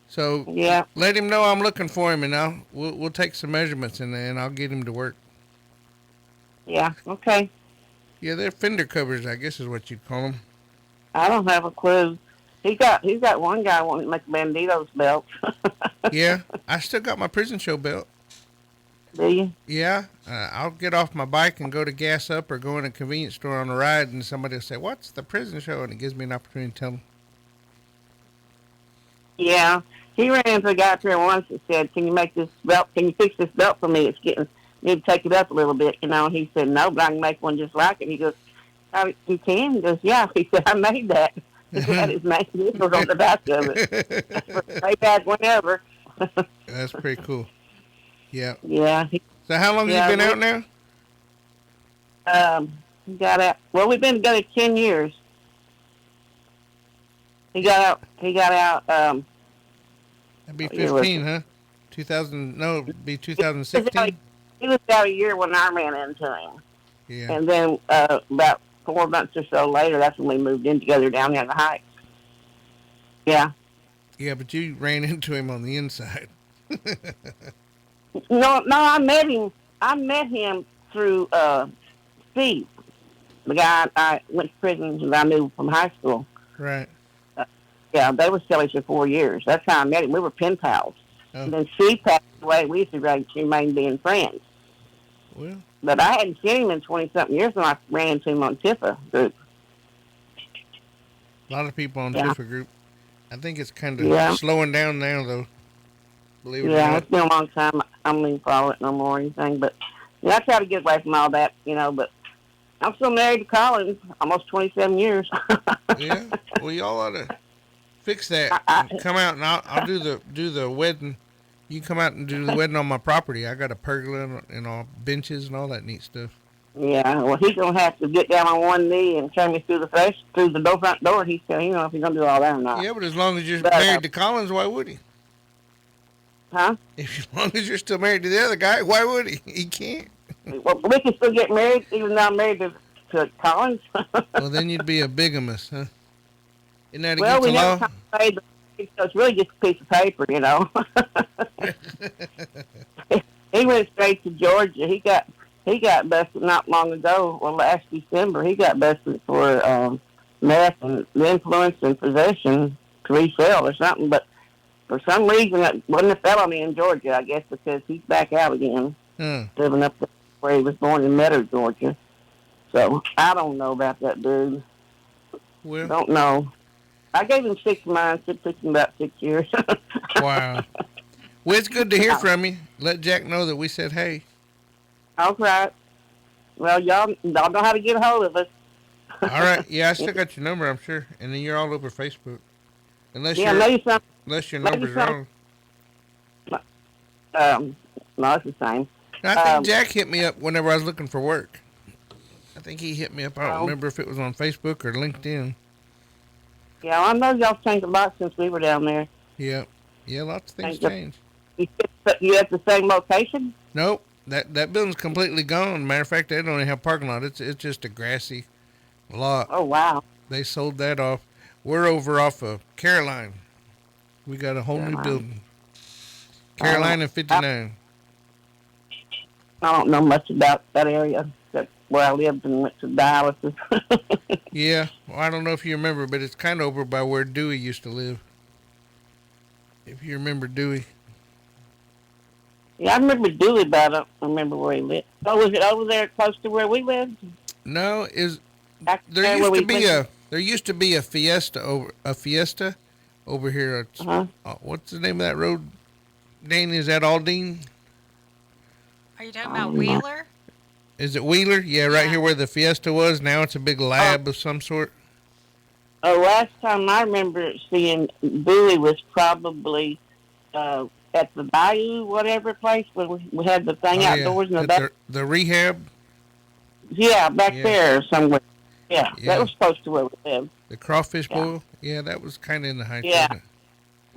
So yeah, let him know I'm looking for him, and we'll take some measurements and I'll get him to work. Yeah. Okay. Yeah, they're fender covers, I guess is what you'd call them. I don't have a clue. He's got one guy wanting to make Bandito's belt. Yeah, I still got my prison show belt. Do you? Yeah, I'll get off my bike and go to gas up or go in a convenience store on a ride, and somebody will say, "What's the prison show?" And it gives me an opportunity to tell them. Yeah, he ran into a guy up here once that said, "Can you make this belt? Can you fix this belt for me? It's getting, need to take it up a little bit." He said, "No, but I can make one just like it." He goes, "Oh, you can?" He goes, "Yeah." He said, "I made that." He had his name on the back of it. Way back whenever. That's pretty cool. Yeah. Yeah. So how long have you been out now? He got out. Well, we've been together 10 years. He got out. That'd be 15, huh? 2000? No, it'd be 2016. He was out a year when I ran into him. Yeah. And then about 4 months or so later, that's when we moved in together down there in the Heights. Yeah. Yeah, but you ran into him on the inside. No, I met him. I met him through Steve, the guy I went to prison and I knew from high school. Right. Yeah, they were still for 4 years. That's how I met him. We were pen pals. Oh. And then Steve passed away. We used to remain being friends. Well. But I hadn't seen him in 20-something years when I ran into him on Tifa group. A lot of people on Tifa group. I think it's kind of slowing down now, though. Believe it or not. It's been a long time. I don't even follow it no more or anything. But I try to get away from all that, but I'm still married to Collins, almost 27 years. Yeah. Well, y'all ought to fix that. Come out and I'll do the wedding. You come out and do the wedding on my property. I got a pergola and all benches and all that neat stuff. Yeah, well, he's gonna have to get down on one knee and turn me through the front door. He's telling if he's gonna do all that or not. Yeah, but as long as you're married to Collins, why would he? Huh? As long as you're still married to the other guy, why would he? He can't. Well, we can still get married, even though I'm married to Collins. Well, then you'd be a bigamist, huh? Isn't that well, against the law? Never paid, so it's really just a piece of paper, He went straight to Georgia. He got busted not long ago. Well, last December, he got busted for meth and influence and possession to resell or something. But for some reason, it wasn't a felony in Georgia, I guess, because he's back out again, living up there where he was born in Meadow, Georgia. So I don't know about that dude. Well, don't know. I gave him 6 months. It took him about 6 years. Wow. Well, it's good to hear from you. Let Jack know that we said hey. All right. Well, y'all know how to get a hold of us. All right. Yeah, I still got your number, I'm sure. And then you're all over Facebook. Unless yeah, you're... maybe Unless your Maybe number's some- wrong. No, it's the same. I think Jack hit me up whenever I was looking for work. I think he hit me up. I don't remember if it was on Facebook or LinkedIn. Yeah, I know y'all changed a lot since we were down there. Yeah. Yeah, lots of things Thank you. changed. You at the same location? Nope. That building's completely gone. Matter of fact, they don't even have a parking lot. It's just a grassy lot. Oh, wow. They sold that off. We're over off of Caroline. We got a whole new building. Caroline and 59. I don't know much about that area. That's where I lived and went to dialysis. Yeah. Well, I don't know if you remember, but it's kind of over by where Dewey used to live. If you remember Dewey. Yeah, I remember Dewey, but I don't remember where he lived. Oh, was it over there close to where we lived? No, Back there where used to be a Fiesta over here. What's the name of that road? Danny, is that Aldine? Are you talking about Wheeler? Is it Wheeler? Yeah, right here where the Fiesta was. Now it's a big lab of some sort. Oh, last time I remember seeing Dewey was probably at the Bayou, whatever place, where we had the thing outdoors in the back. The rehab? Yeah, back there somewhere. Yeah, that was close to where we lived. The crawfish boil? Yeah, that was kind of in the heights. Yeah, wasn't it?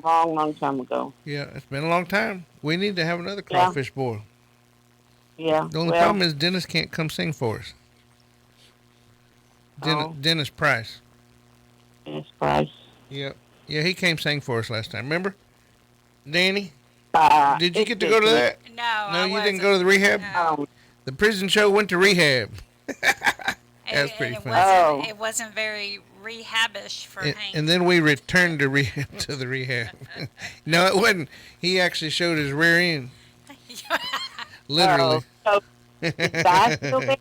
long time ago. Yeah, it's been a long time. We need to have another crawfish boil. Yeah. The only problem is Dennis can't come sing for us. Dennis Price. Dennis Price. Yep. Yeah, he came sing for us last time. Remember? Danny? Did you get to it's go to that? No, No, you didn't go to the rehab? No. The prison show went to rehab. That's pretty funny. It wasn't very rehabish for Hank. And then we returned to the rehab. No, it wasn't. He actually showed his rear end. Literally. So, is Di still there?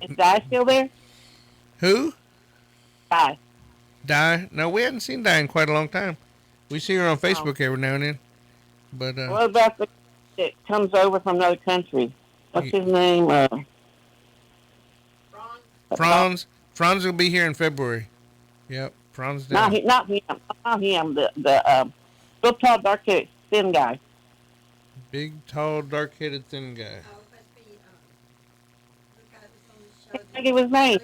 Is Di still there? Who? Di. Di? No, we hadn't seen Di in quite a long time. We see her on Facebook every now and then. But what about the that comes over from another country? What's his name? Franz. Franz will be here in February. Yep, Franz. Not him. Not him. The real tall, dark-haired, thin guy. Big, tall, dark-headed, thin guy. I think it was name.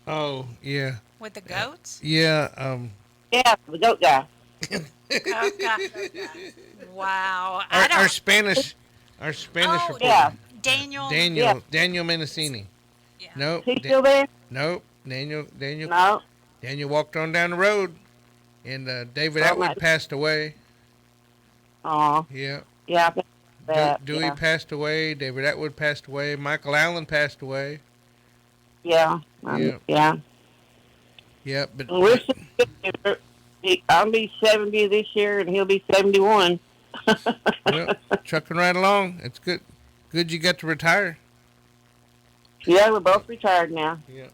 Oh, yeah. With the goats? Yeah. Yeah, the goat guy. Goat guy. Wow. Our Spanish. Oh, reporter. Daniel. Daniel Menacini. Yeah. Nope. He's still there? Nope. Daniel. No. Daniel walked on down the road, and David Atwood passed away. Oh. Yeah. Yeah, I think that. Dewey passed away. David Atwood passed away. Michael Allen passed away. Yeah. Yeah. Yeah, but We're I'll be 70 this year, and he'll be 71. well, trucking right along. It's good. Good you got to retire. Yeah, we're both retired now. Yeah.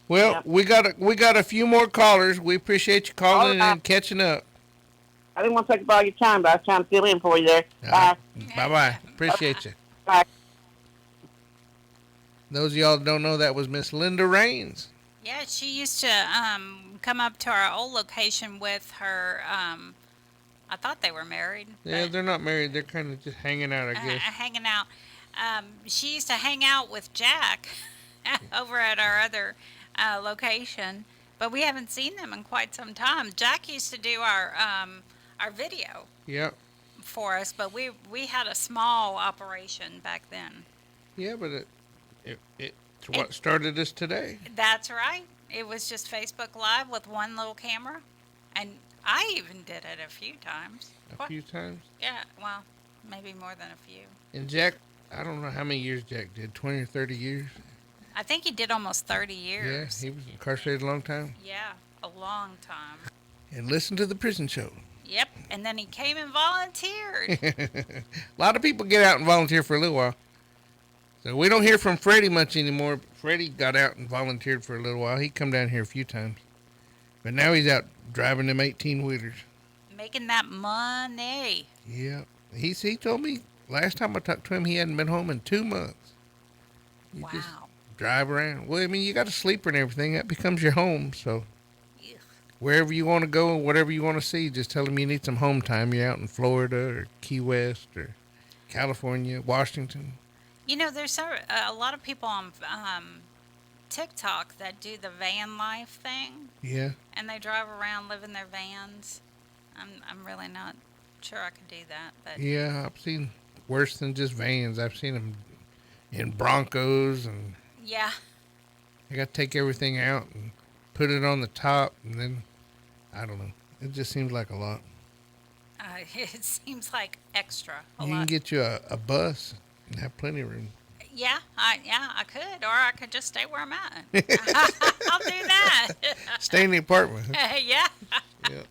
Well, we got a few more callers. We appreciate you calling in and catching up. I didn't want to take up all your time, but I was trying to fill in for you there. Bye. Bye-bye. Appreciate you. Bye. Those of y'all that don't know, that was Miss Linda Raines. Yeah, she used to come up to our old location with her. I thought they were married. Yeah, they're not married. They're kind of just hanging out, I guess. Hanging out. She used to hang out with Jack over at our other location, but we haven't seen them in quite some time. Jack used to do our video. Yep. For us, but we had a small operation back then. Yeah, but it's what started us today. That's right. It was just Facebook Live with one little camera, and I even did it a few times. A few times? Yeah, well, maybe more than a few. And Jack, I don't know how many years Jack did, 20 or 30 years? I think he did almost 30 years. Yeah, he was incarcerated a long time. Yeah, a long time. And listen to the prison show. Yep, and then he came and volunteered. A lot of people get out and volunteer for a little while. So we don't hear from Freddie much anymore. Freddie got out and volunteered for a little while. He come down here a few times. But now he's out driving them 18-wheelers. Making that money. Yeah. He told me last time I talked to him, he hadn't been home in 2 months. You just drive around. Well, I mean, you got a sleeper and everything. That becomes your home, so. wherever you want to go and whatever you want to see, just tell them you need some home time. You're out in Florida or Key West or California, Washington. You know, there's a lot of people on TikTok that do the van life thing. Yeah. And they drive around, live in their vans. I'm really not sure I could do that, but Yeah, I've seen worse than just vans. I've seen them in Broncos, and yeah. they got to take everything out and put it on the top, and then, I don't know. It just seems like a lot. It seems like extra. You can get you a bus and have plenty of room. Yeah, I could, or I could just stay where I'm at. I'll do that. Stay in the apartment. Yeah. Yeah.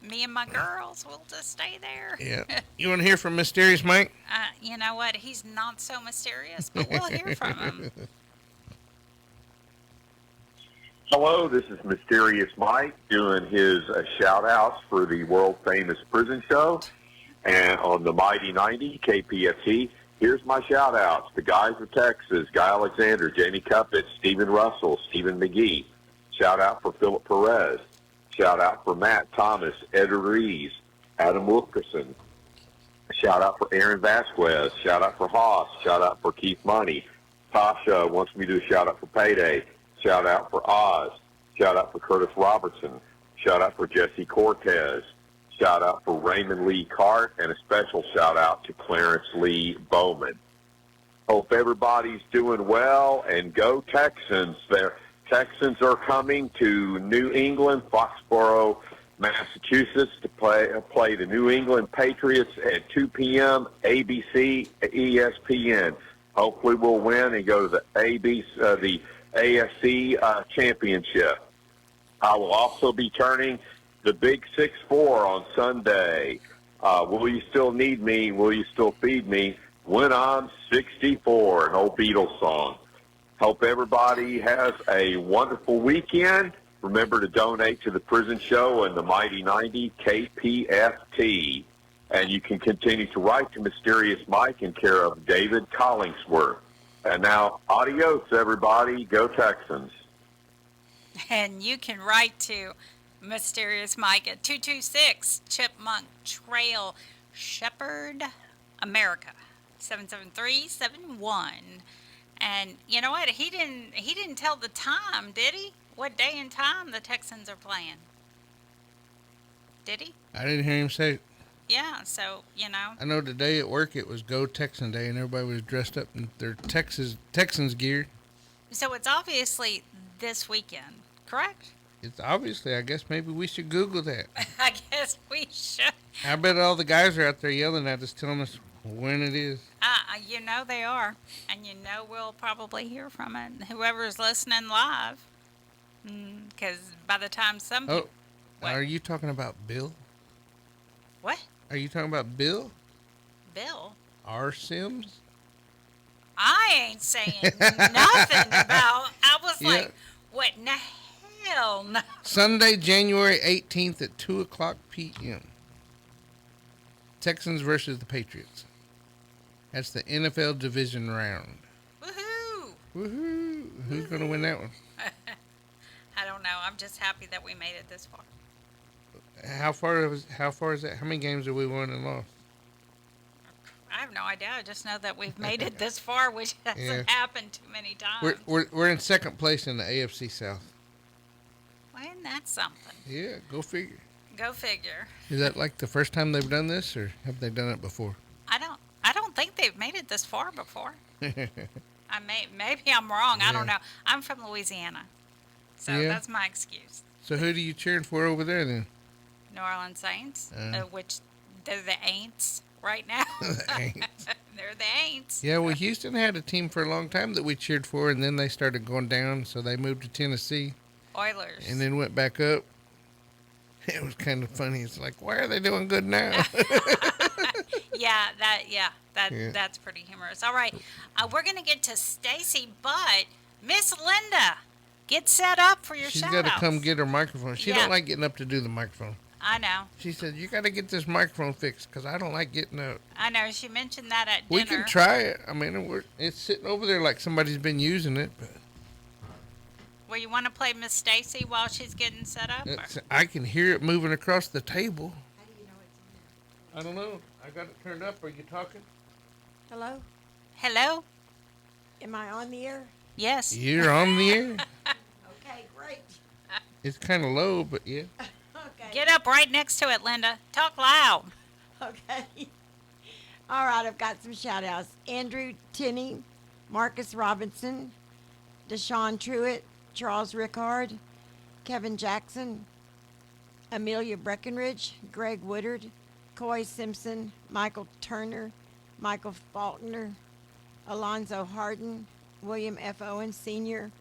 Me and my girls will just stay there. Yeah. You want to hear from Mysterious Mike? You know what? He's not so mysterious, but we'll hear from him. Hello, this is Mysterious Mike doing his shout-outs for the world-famous prison show and on the Mighty 90 KPFT. Here's my shout-outs. The guys of Texas, Guy Alexander, Jamie Cuppett, Stephen Russell, Stephen McGee. Shout-out for Philip Perez. Shout-out for Matt Thomas, Ed Rees, Adam Wilkerson. Shout-out for Aaron Vasquez. Shout-out for Haas. Shout-out for Keith Money. Tasha wants me to do a shout-out for Payday. Shout-out for Oz. Shout-out for Curtis Robertson. Shout-out for Jesse Cortez. Shout-out for Raymond Lee Cart, and a special shout-out to Clarence Lee Bowman. Hope everybody's doing well, and go Texans. Texans are coming to New England, Foxborough, Massachusetts, to play the New England Patriots at 2 p.m. ABC, ESPN. Hopefully we'll win and go to the AFC championship. I will also be turning the Big 6-4 on Sunday. Will you still need me? Will you still feed me? When I'm 64, an old Beatles song. Hope everybody has a wonderful weekend. Remember to donate to the prison show and the Mighty 90 KPFT. And you can continue to write to Mysterious Mike in care of David Collingsworth. And now, adios, everybody. Go Texans. And you can write to Mysterious Mike at 226 Chipmunk Trail, Shepherd, America, 77371. And you know what? He didn't tell the time, did he? What day and time the Texans are playing? Did he? I didn't hear him say it. Yeah, so, you know. I know today at work it was Go Texan Day, and everybody was dressed up in their Texans gear. So it's obviously this weekend, correct? It's obviously, I guess maybe we should Google that. I guess we should. I bet all the guys are out there yelling at us, telling us when it is. You know they are. And you know we'll probably hear from it. Whoever's listening live. Because by the time some people... Are you talking about Bill? What? Are you talking about Bill? Bill? R. Sims? I ain't saying nothing about... I was like, what in the hell? No. Sunday, January 18th at 2 o'clock p.m. Texans versus the Patriots. That's the NFL division round. Woohoo! Woohoo! Who's going to win that one? I don't know. I'm just happy that we made it this far. How far is that? How many games have we won and lost? I have no idea. I just know that we've made it this far, which hasn't happened too many times. We're in second place in the AFC South. Well, isn't that something? Yeah, go figure. Go figure. Is that like the first time they've done this, or have they done it before? I don't think they've made it this far before. Maybe I'm wrong. I don't know. I'm from Louisiana, so that's my excuse. So who do you cheering for over there then? New Orleans Saints, which they're the Aints right now. The Aints. They're the Aints. Yeah, well, Houston had a team for a long time that we cheered for, and then they started going down, so they moved to Tennessee. Oilers. And then went back up. It was kind of funny. It's like, why are they doing good now? That's pretty humorous. All right, we're gonna get to Stacy, but Miss Linda, get set up for your She's shout-outs. got to come get her microphone. She don't like getting up to do the microphone. I know. She said, you got to get this microphone fixed because I don't like getting up. I know. She mentioned that at dinner. We can try it. I mean, it's sitting over there like somebody's been using it, but Well, you want to play Miss Stacy while she's getting set up? Or? I can hear it moving across the table. I don't know. I got it turned up. Are you talking? Hello? Hello? Am I on the air? Yes. You're on the air. Okay, great. It's kind of low, but yeah. Okay. Get up right next to it, Linda. Talk loud. Okay. All right, I've got some shout outs. Andrew Tinney, Marcus Robinson, Deshaun Truitt, Charles Rickard, Kevin Jackson, Amelia Breckenridge, Greg Woodard, Coy Simpson, Michael Turner, Michael Faulkner, Alonzo Harden, William F. Owen Sr.,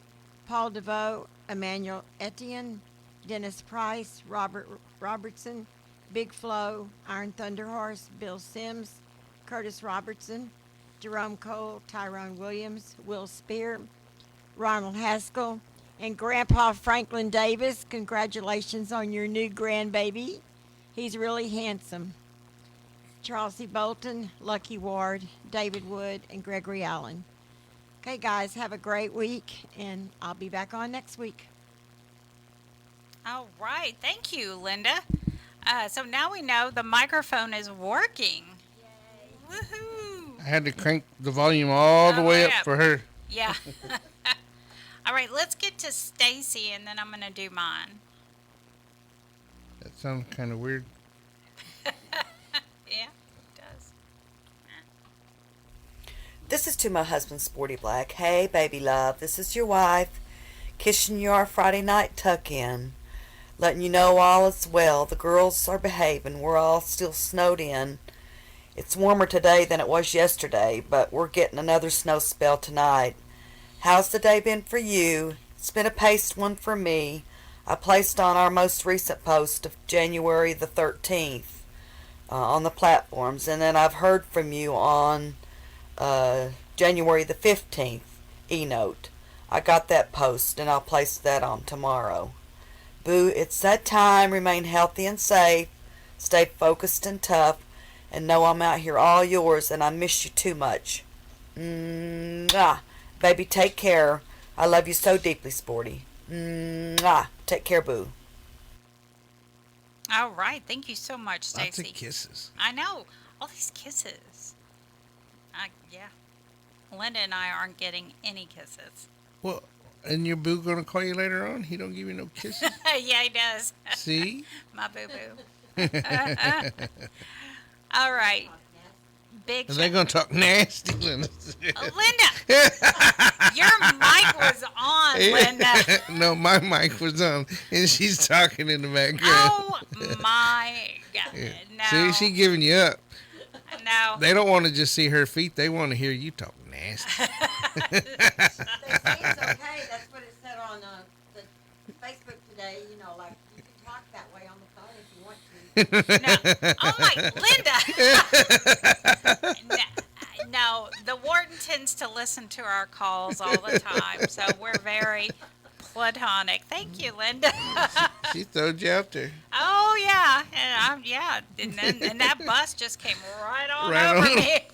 Paul DeVoe, Emmanuel Etienne, Dennis Price, Robert Robertson, Big Flo, Iron Thunder Horse, Bill Sims, Curtis Robertson, Jerome Cole, Tyrone Williams, Will Spear, Ronald Haskell, and Grandpa Franklin Davis. Congratulations on your new grandbaby. He's really handsome. Charles C. Bolton, Lucky Ward, David Wood, and Gregory Allen. Okay, guys, have a great week, and I'll be back on next week. All right. Thank you, Linda. So now we know the microphone is working. Yay. Woohoo. I had to crank the volume all the way up for her. Yeah. All right, let's get to Stacy, and then I'm going to do mine. That sounds kind of weird. Yeah, it does. This is to my husband, Sporty Black. Hey, baby love, this is your wife. Kissing you our Friday night tuck-in. Letting you know all is well. The girls are behaving. We're all still snowed in. It's warmer today than it was yesterday, but we're getting another snow spell tonight. How's the day been for you? It's been a paced one for me. I placed on our most recent post of January the 13th on the platforms, and then I've heard from you on January the 15th e-note. I got that post, and I'll place that on tomorrow. Boo, it's that time. Remain healthy and safe. Stay focused and tough. And know I'm out here all yours, and I miss you too much. Mwah. Baby, take care. I love you so deeply, Sporty. Mwah. Take care, Boo. All right. Thank you so much, Stacy. Lots of kisses. I know. All these kisses. Yeah. Linda and I aren't getting any kisses. Well, and your boo gonna call you later on? He don't give you no kisses? Yeah, he does. See? My boo-boo. All right. Big And they're gonna talk nasty, Linda. Linda! Your mic was on, Linda. No, my mic was on, and she's talking in the background. Oh, my God. Yeah. No. See, she giving you up. No. They don't want to just see her feet. They want to hear you talk nasty. They say it's okay. That's what it said on the Facebook today. You know, like you can talk that way on the phone if you want to. No. Oh my, Linda. No, the warden tends to listen to our calls all the time, so we're very platonic. Thank you, Linda. She throwed you out there. Oh yeah, and that bus just came right on Right over on. me.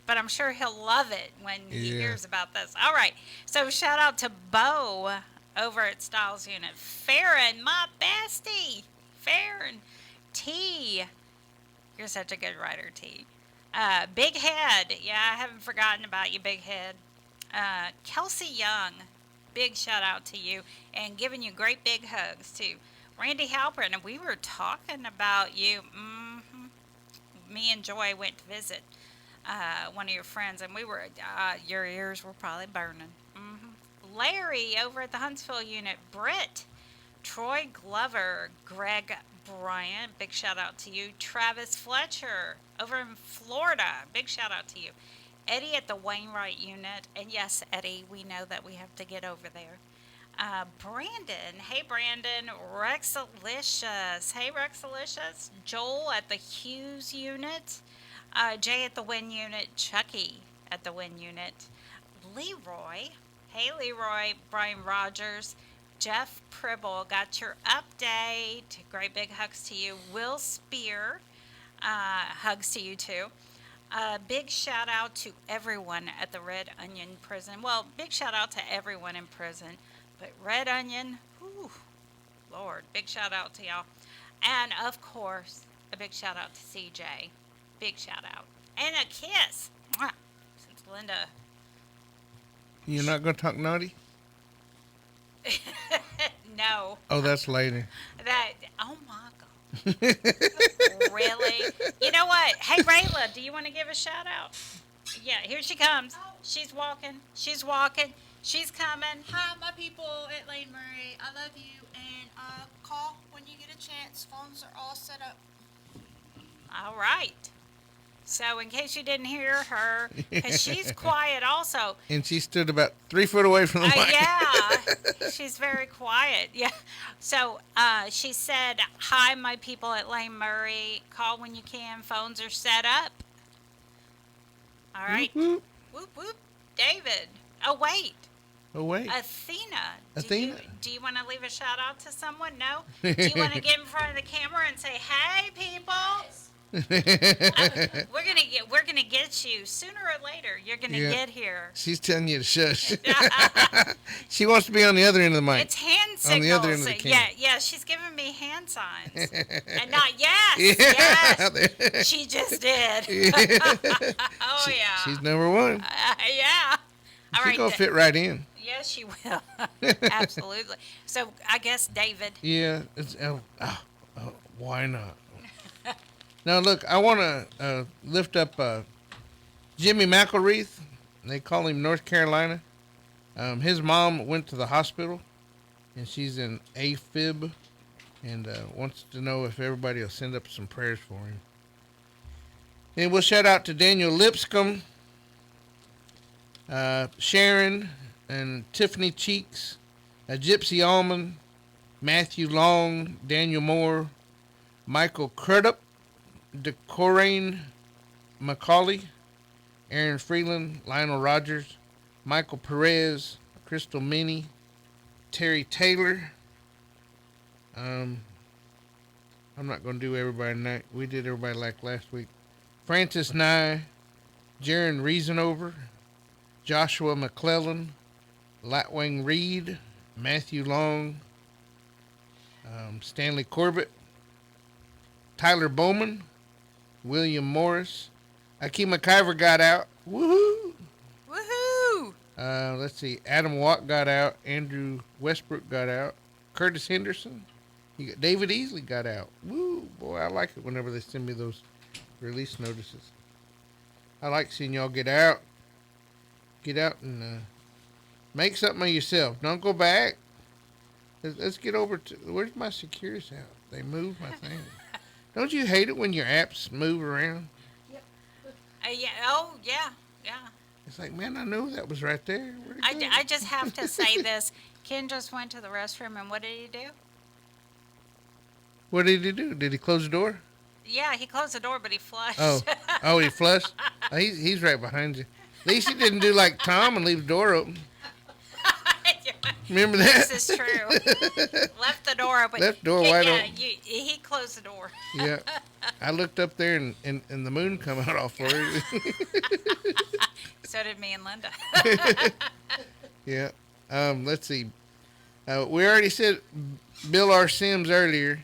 But I'm sure he'll love it when he hears about this. All right, so shout out to Bo over at Styles Unit. Farron, my bestie. Farron. T. You're such a good writer, T. Big Head. Yeah, I haven't forgotten about you, Big Head. Kelsey Young. Big shout out to you. And giving you great big hugs, too. Randy Halpern. And we were talking about you. Me and Joy went to visit one of your friends. And we were, your ears were probably burning. Larry over at the Huntsville unit. Britt. Troy Glover. Greg Bryant, big shout out to you. Travis Fletcher over in Florida, big shout out to you. Eddie at the Wainwright unit, and yes, Eddie, we know that we have to get over there. Brandon, hey Brandon. Rexalicious, hey Rexalicious. Joel at the Hughes unit. Jay at the Wynn unit. Chucky at the Wynn unit. Leroy, hey Leroy. Brian Rogers. Jeff Pribble, got your update. Great big hugs to you. Will Spear, hugs to you too. Big shout out to everyone at the Red Onion prison. Well, big shout out to everyone in prison, but Red Onion, whew, Lord, big shout out to y'all. And of course, a big shout out to CJ. Big shout out. And a kiss. Mwah. Since Linda. You're not going to talk naughty? No. Oh, that's later. Oh my God. Really? You know what? Hey, Rayla, do you want to give a shout out? Yeah, here she comes. She's walking. She's walking. She's coming. Hi, my people at Lane Murray. I love you, and call when you get a chance. Phones are all set up. All right. So, in case you didn't hear her, because she's quiet also. And she stood about 3 foot away from the mic. Yeah, she's very quiet. Yeah. So, she said, hi, my people at Lane Murray. Call when you can. Phones are set up. All right. Whoop, whoop. Whoop. David. Oh, wait. Oh, wait. Athena. Do you want to leave a shout out to someone? No? Do you want to get in front of the camera and say, hey, people? We're gonna get you sooner or later. You're gonna get here. She's telling you to shush. She wants to be on the other end of the mic. It's hand signals. On the other end of the camera. Yeah. She's giving me hand signs. And not yes. She just did. She's number one. Yeah. All right. She's gonna fit right in. Yes, she will. Absolutely. So I guess David. Yeah. Why not? Now, look, I want to lift up Jimmy McElreath. They call him North Carolina. His mom went to the hospital, and she's in AFib, and wants to know if everybody will send up some prayers for him. And we'll shout out to Daniel Lipscomb, Sharon, and Tiffany Cheeks, Gypsy Almond, Matthew Long, Daniel Moore, Michael Crudup, DeCoraine McCauley, Aaron Freeland, Lionel Rogers, Michael Perez, Crystal Minnie, Terry Taylor. I'm not going to do everybody tonight. We did everybody like last week. Francis Nye, Jaron Reasonover, Joshua McClellan, Lightwing Reed, Matthew Long, Stanley Corbett, Tyler Bowman, William Morris. Akeem McIver got out. Woohoo! Woohoo! Let's see. Adam Watt got out. Andrew Westbrook got out. Curtis Henderson. David Easley got out. Woo! Boy, I like it whenever they send me those release notices. I like seeing y'all get out. Get out and make something of yourself. Don't go back. Let's get over to... Where's my Securus out? They moved my thing. Don't you hate it when your apps move around? Yep. Yeah. Oh, yeah. It's like, man, I know that was right there. Where'd it go? I just have to say this. Ken just went to the restroom, and what did he do? What did he do? Did he close the door? Yeah, he closed the door, but he flushed. Oh, he flushed? He's right behind you. At least he didn't do like Tom and leave the door open. Remember that? This is true. Left the door open. Left the door wide open. He closed the door. Yeah. I looked up there and the moon come out all for you. So did me and Linda. Yeah. Let's see. We already said Bill R. Sims earlier.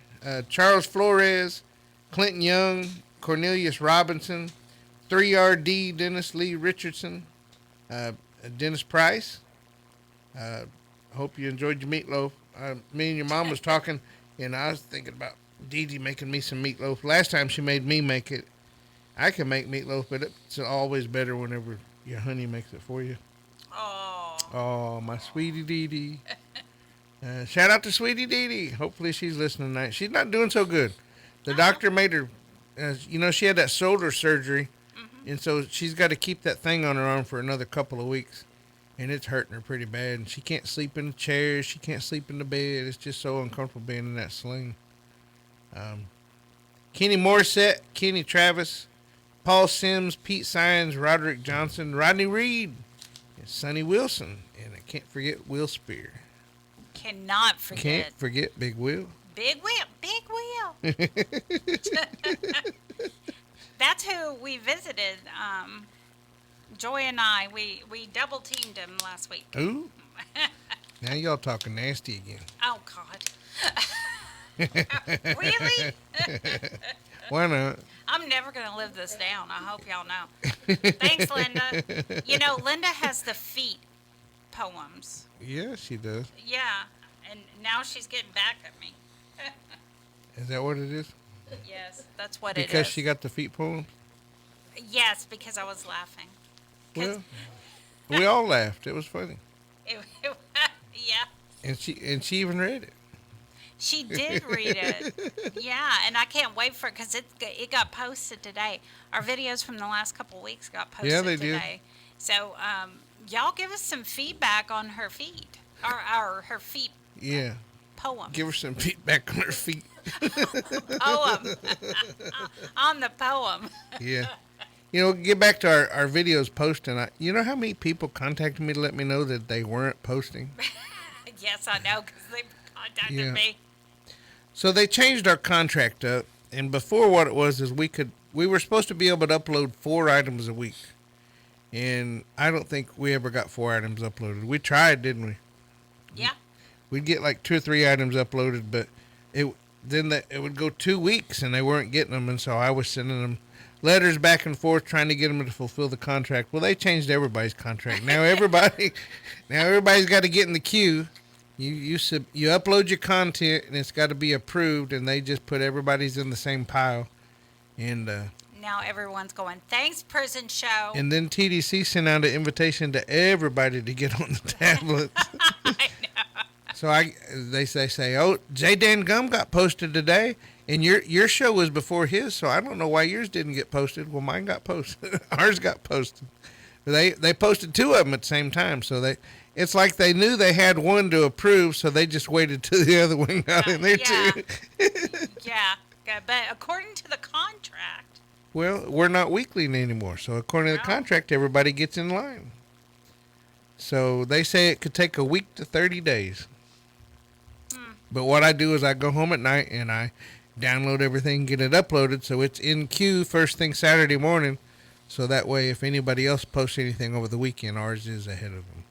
Charles Flores, Clinton Young, Cornelius Robinson, 3RD, Dennis Lee Richardson, Dennis Price. Hope you enjoyed your meatloaf. Me and your mom was talking, and I was thinking about Dee Dee making me some meatloaf. Last time she made me make it. I can make meatloaf, but it's always better whenever your honey makes it for you. Oh, my sweetie Dee Dee. Shout out to sweetie Dee Dee. Hopefully she's listening tonight. She's not doing so good. The doctor made her, she had that shoulder surgery, and so she's got to keep that thing on her arm for another couple of weeks. And it's hurting her pretty bad. And she can't sleep in the chair. She can't sleep in the bed. It's just so uncomfortable being in that sling. Kenny Morissette, Kenny Travis, Paul Sims, Pete Sines, Roderick Johnson, Rodney Reed, and Sonny Wilson. And I can't forget Will Spear. Cannot forget. Can't forget Big Will. Big Will. Big Will. that's who we visited. Joy and I, we double teamed him last week. Ooh. Now y'all talking nasty again. Oh, God. Really? Why not? I'm never going to live this down. I hope y'all know. Thanks, Linda. You know, Linda has the feet poems. Yeah, she does. Yeah, and now she's getting back at me. Is that what it is? Yes, that's what it is. Because she got the feet poems? Yes, because I was laughing. Well, we all laughed. It was funny. Yeah. And she even read it. She did read it. Yeah, and I can't wait for it because it got posted today. Our videos from the last couple of weeks got posted Yeah, they today. Did. So y'all give us some feedback on her feet. Or her feet Yeah. poem. Give her some feedback on her feet. Poem. On the poem. Yeah. You know, get back to our videos posting. You know how many people contacted me to let me know that they weren't posting? Yes, I know, because they contacted me. So they changed our contract up, and before what it was is we were supposed to be able to upload 4 items a week, and I don't think we ever got 4 items uploaded. We tried, didn't we? Yeah. We'd get like 2 or 3 items uploaded, but it would go 2 weeks, and they weren't getting them, and so I was sending them letters back and forth trying to get them to fulfill the contract. Well, they changed everybody's contract. Now everybody's got to get in the queue. You upload your content and it's got to be approved, and they just put everybody's in the same pile. And now everyone's going, thanks, Prison Show. And then TDC sent out an invitation to everybody to get on the tablets. I know. So they say, oh, J Dan Gum got posted today, and your show was before his, so I don't know why yours didn't get posted. Well, mine got posted. Ours got posted. They posted 2 of them at the same time, so it's like they knew they had one to approve, so they just waited till the other one got in there too. Yeah, but according to the contract. Well, we're not weekly anymore, so according to the contract, everybody gets in line. So they say it could take a week to 30 days. But what I do is I go home at night and I download everything, get it uploaded, so it's in queue first thing Saturday morning. So that way, if anybody else posts anything over the weekend, ours is ahead of them.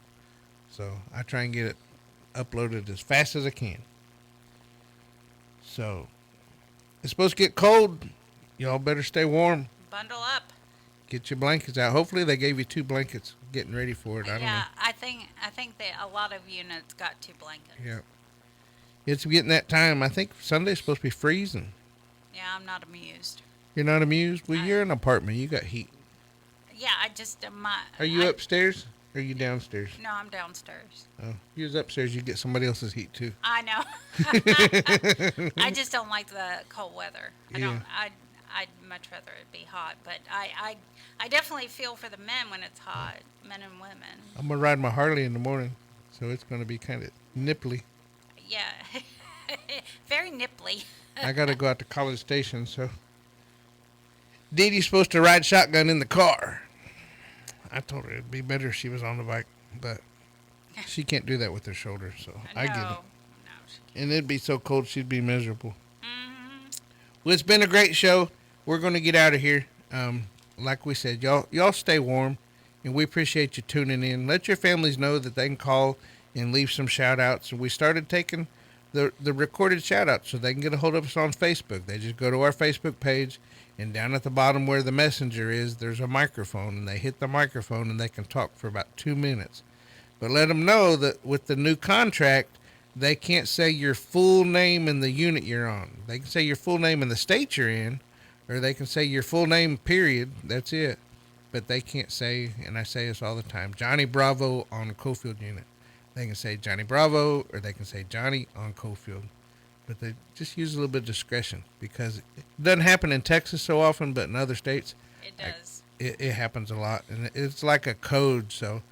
So I try and get it uploaded as fast as I can. So it's supposed to get cold. Y'all better stay warm. Bundle up. Get your blankets out. Hopefully they gave you 2 blankets getting ready for it. I don't know. Yeah, I think that a lot of units got 2 blankets. Yeah. It's getting that time. I think Sunday's supposed to be freezing. Yeah, I'm not amused. You're not amused? Well, you're in an apartment. You got heat. Yeah, I just Are you upstairs? Or are you downstairs? No, I'm downstairs. Oh, you was upstairs. You get somebody else's heat too. I know. I just don't like the cold weather. Yeah. I'd much rather it be hot, but I definitely feel for the men when it's hot, men and women. I'm gonna ride my Harley in the morning, so it's gonna be kind of nipply. Yeah, very nipply. I gotta go out to College Station, so Dee Dee's supposed to ride shotgun in the car. I told her it'd be better if she was on the bike, but she can't do that with her shoulder, so I get it. No, and it'd be so cold she'd be miserable. Well, it's been a great show. We're going to get out of here. Like we said, y'all stay warm, and we appreciate you tuning in. Let your families know that they can call and leave some shout-outs. And we started taking the recorded shout-outs so they can get a hold of us on Facebook. They just go to our Facebook page, and down at the bottom where the messenger is, there's a microphone, and they hit the microphone, and they can talk for about 2 minutes. But let them know that with the new contract, they can't say your full name and the unit you're on. They can say your full name and the state you're in, or they can say your full name, period. That's it. But they can't say, and I say this all the time, Johnny Bravo on Cofield unit. They can say Johnny Bravo, or they can say Johnny on Cofield. But they just use a little bit of discretion, because it doesn't happen in Texas so often, but in other states, it does. It happens a lot, and it's like a code, so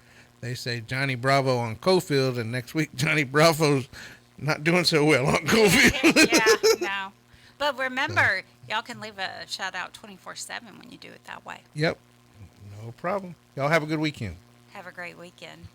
they say Johnny Bravo on Cofield, and next week Johnny Bravo's not doing so well on Cofield. Yeah, no. But remember, y'all can leave a shout out 24/7 when you do it that way. Yep. No problem. Y'all have a good weekend. Have a great weekend.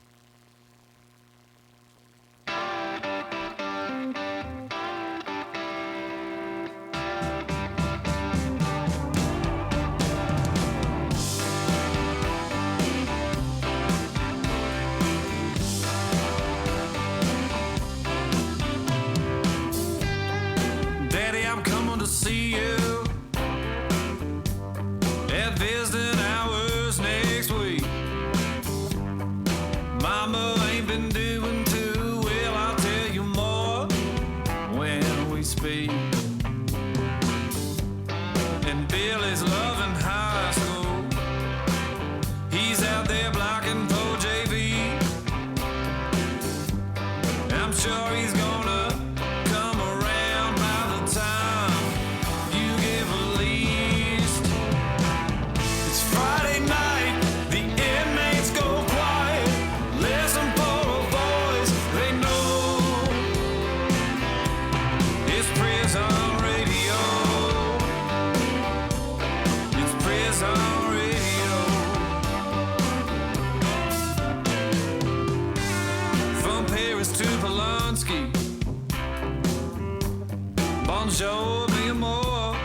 gonna show me more.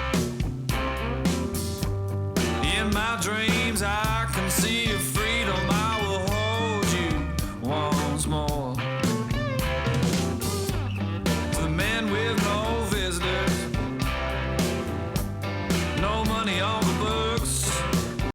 In my dreams, I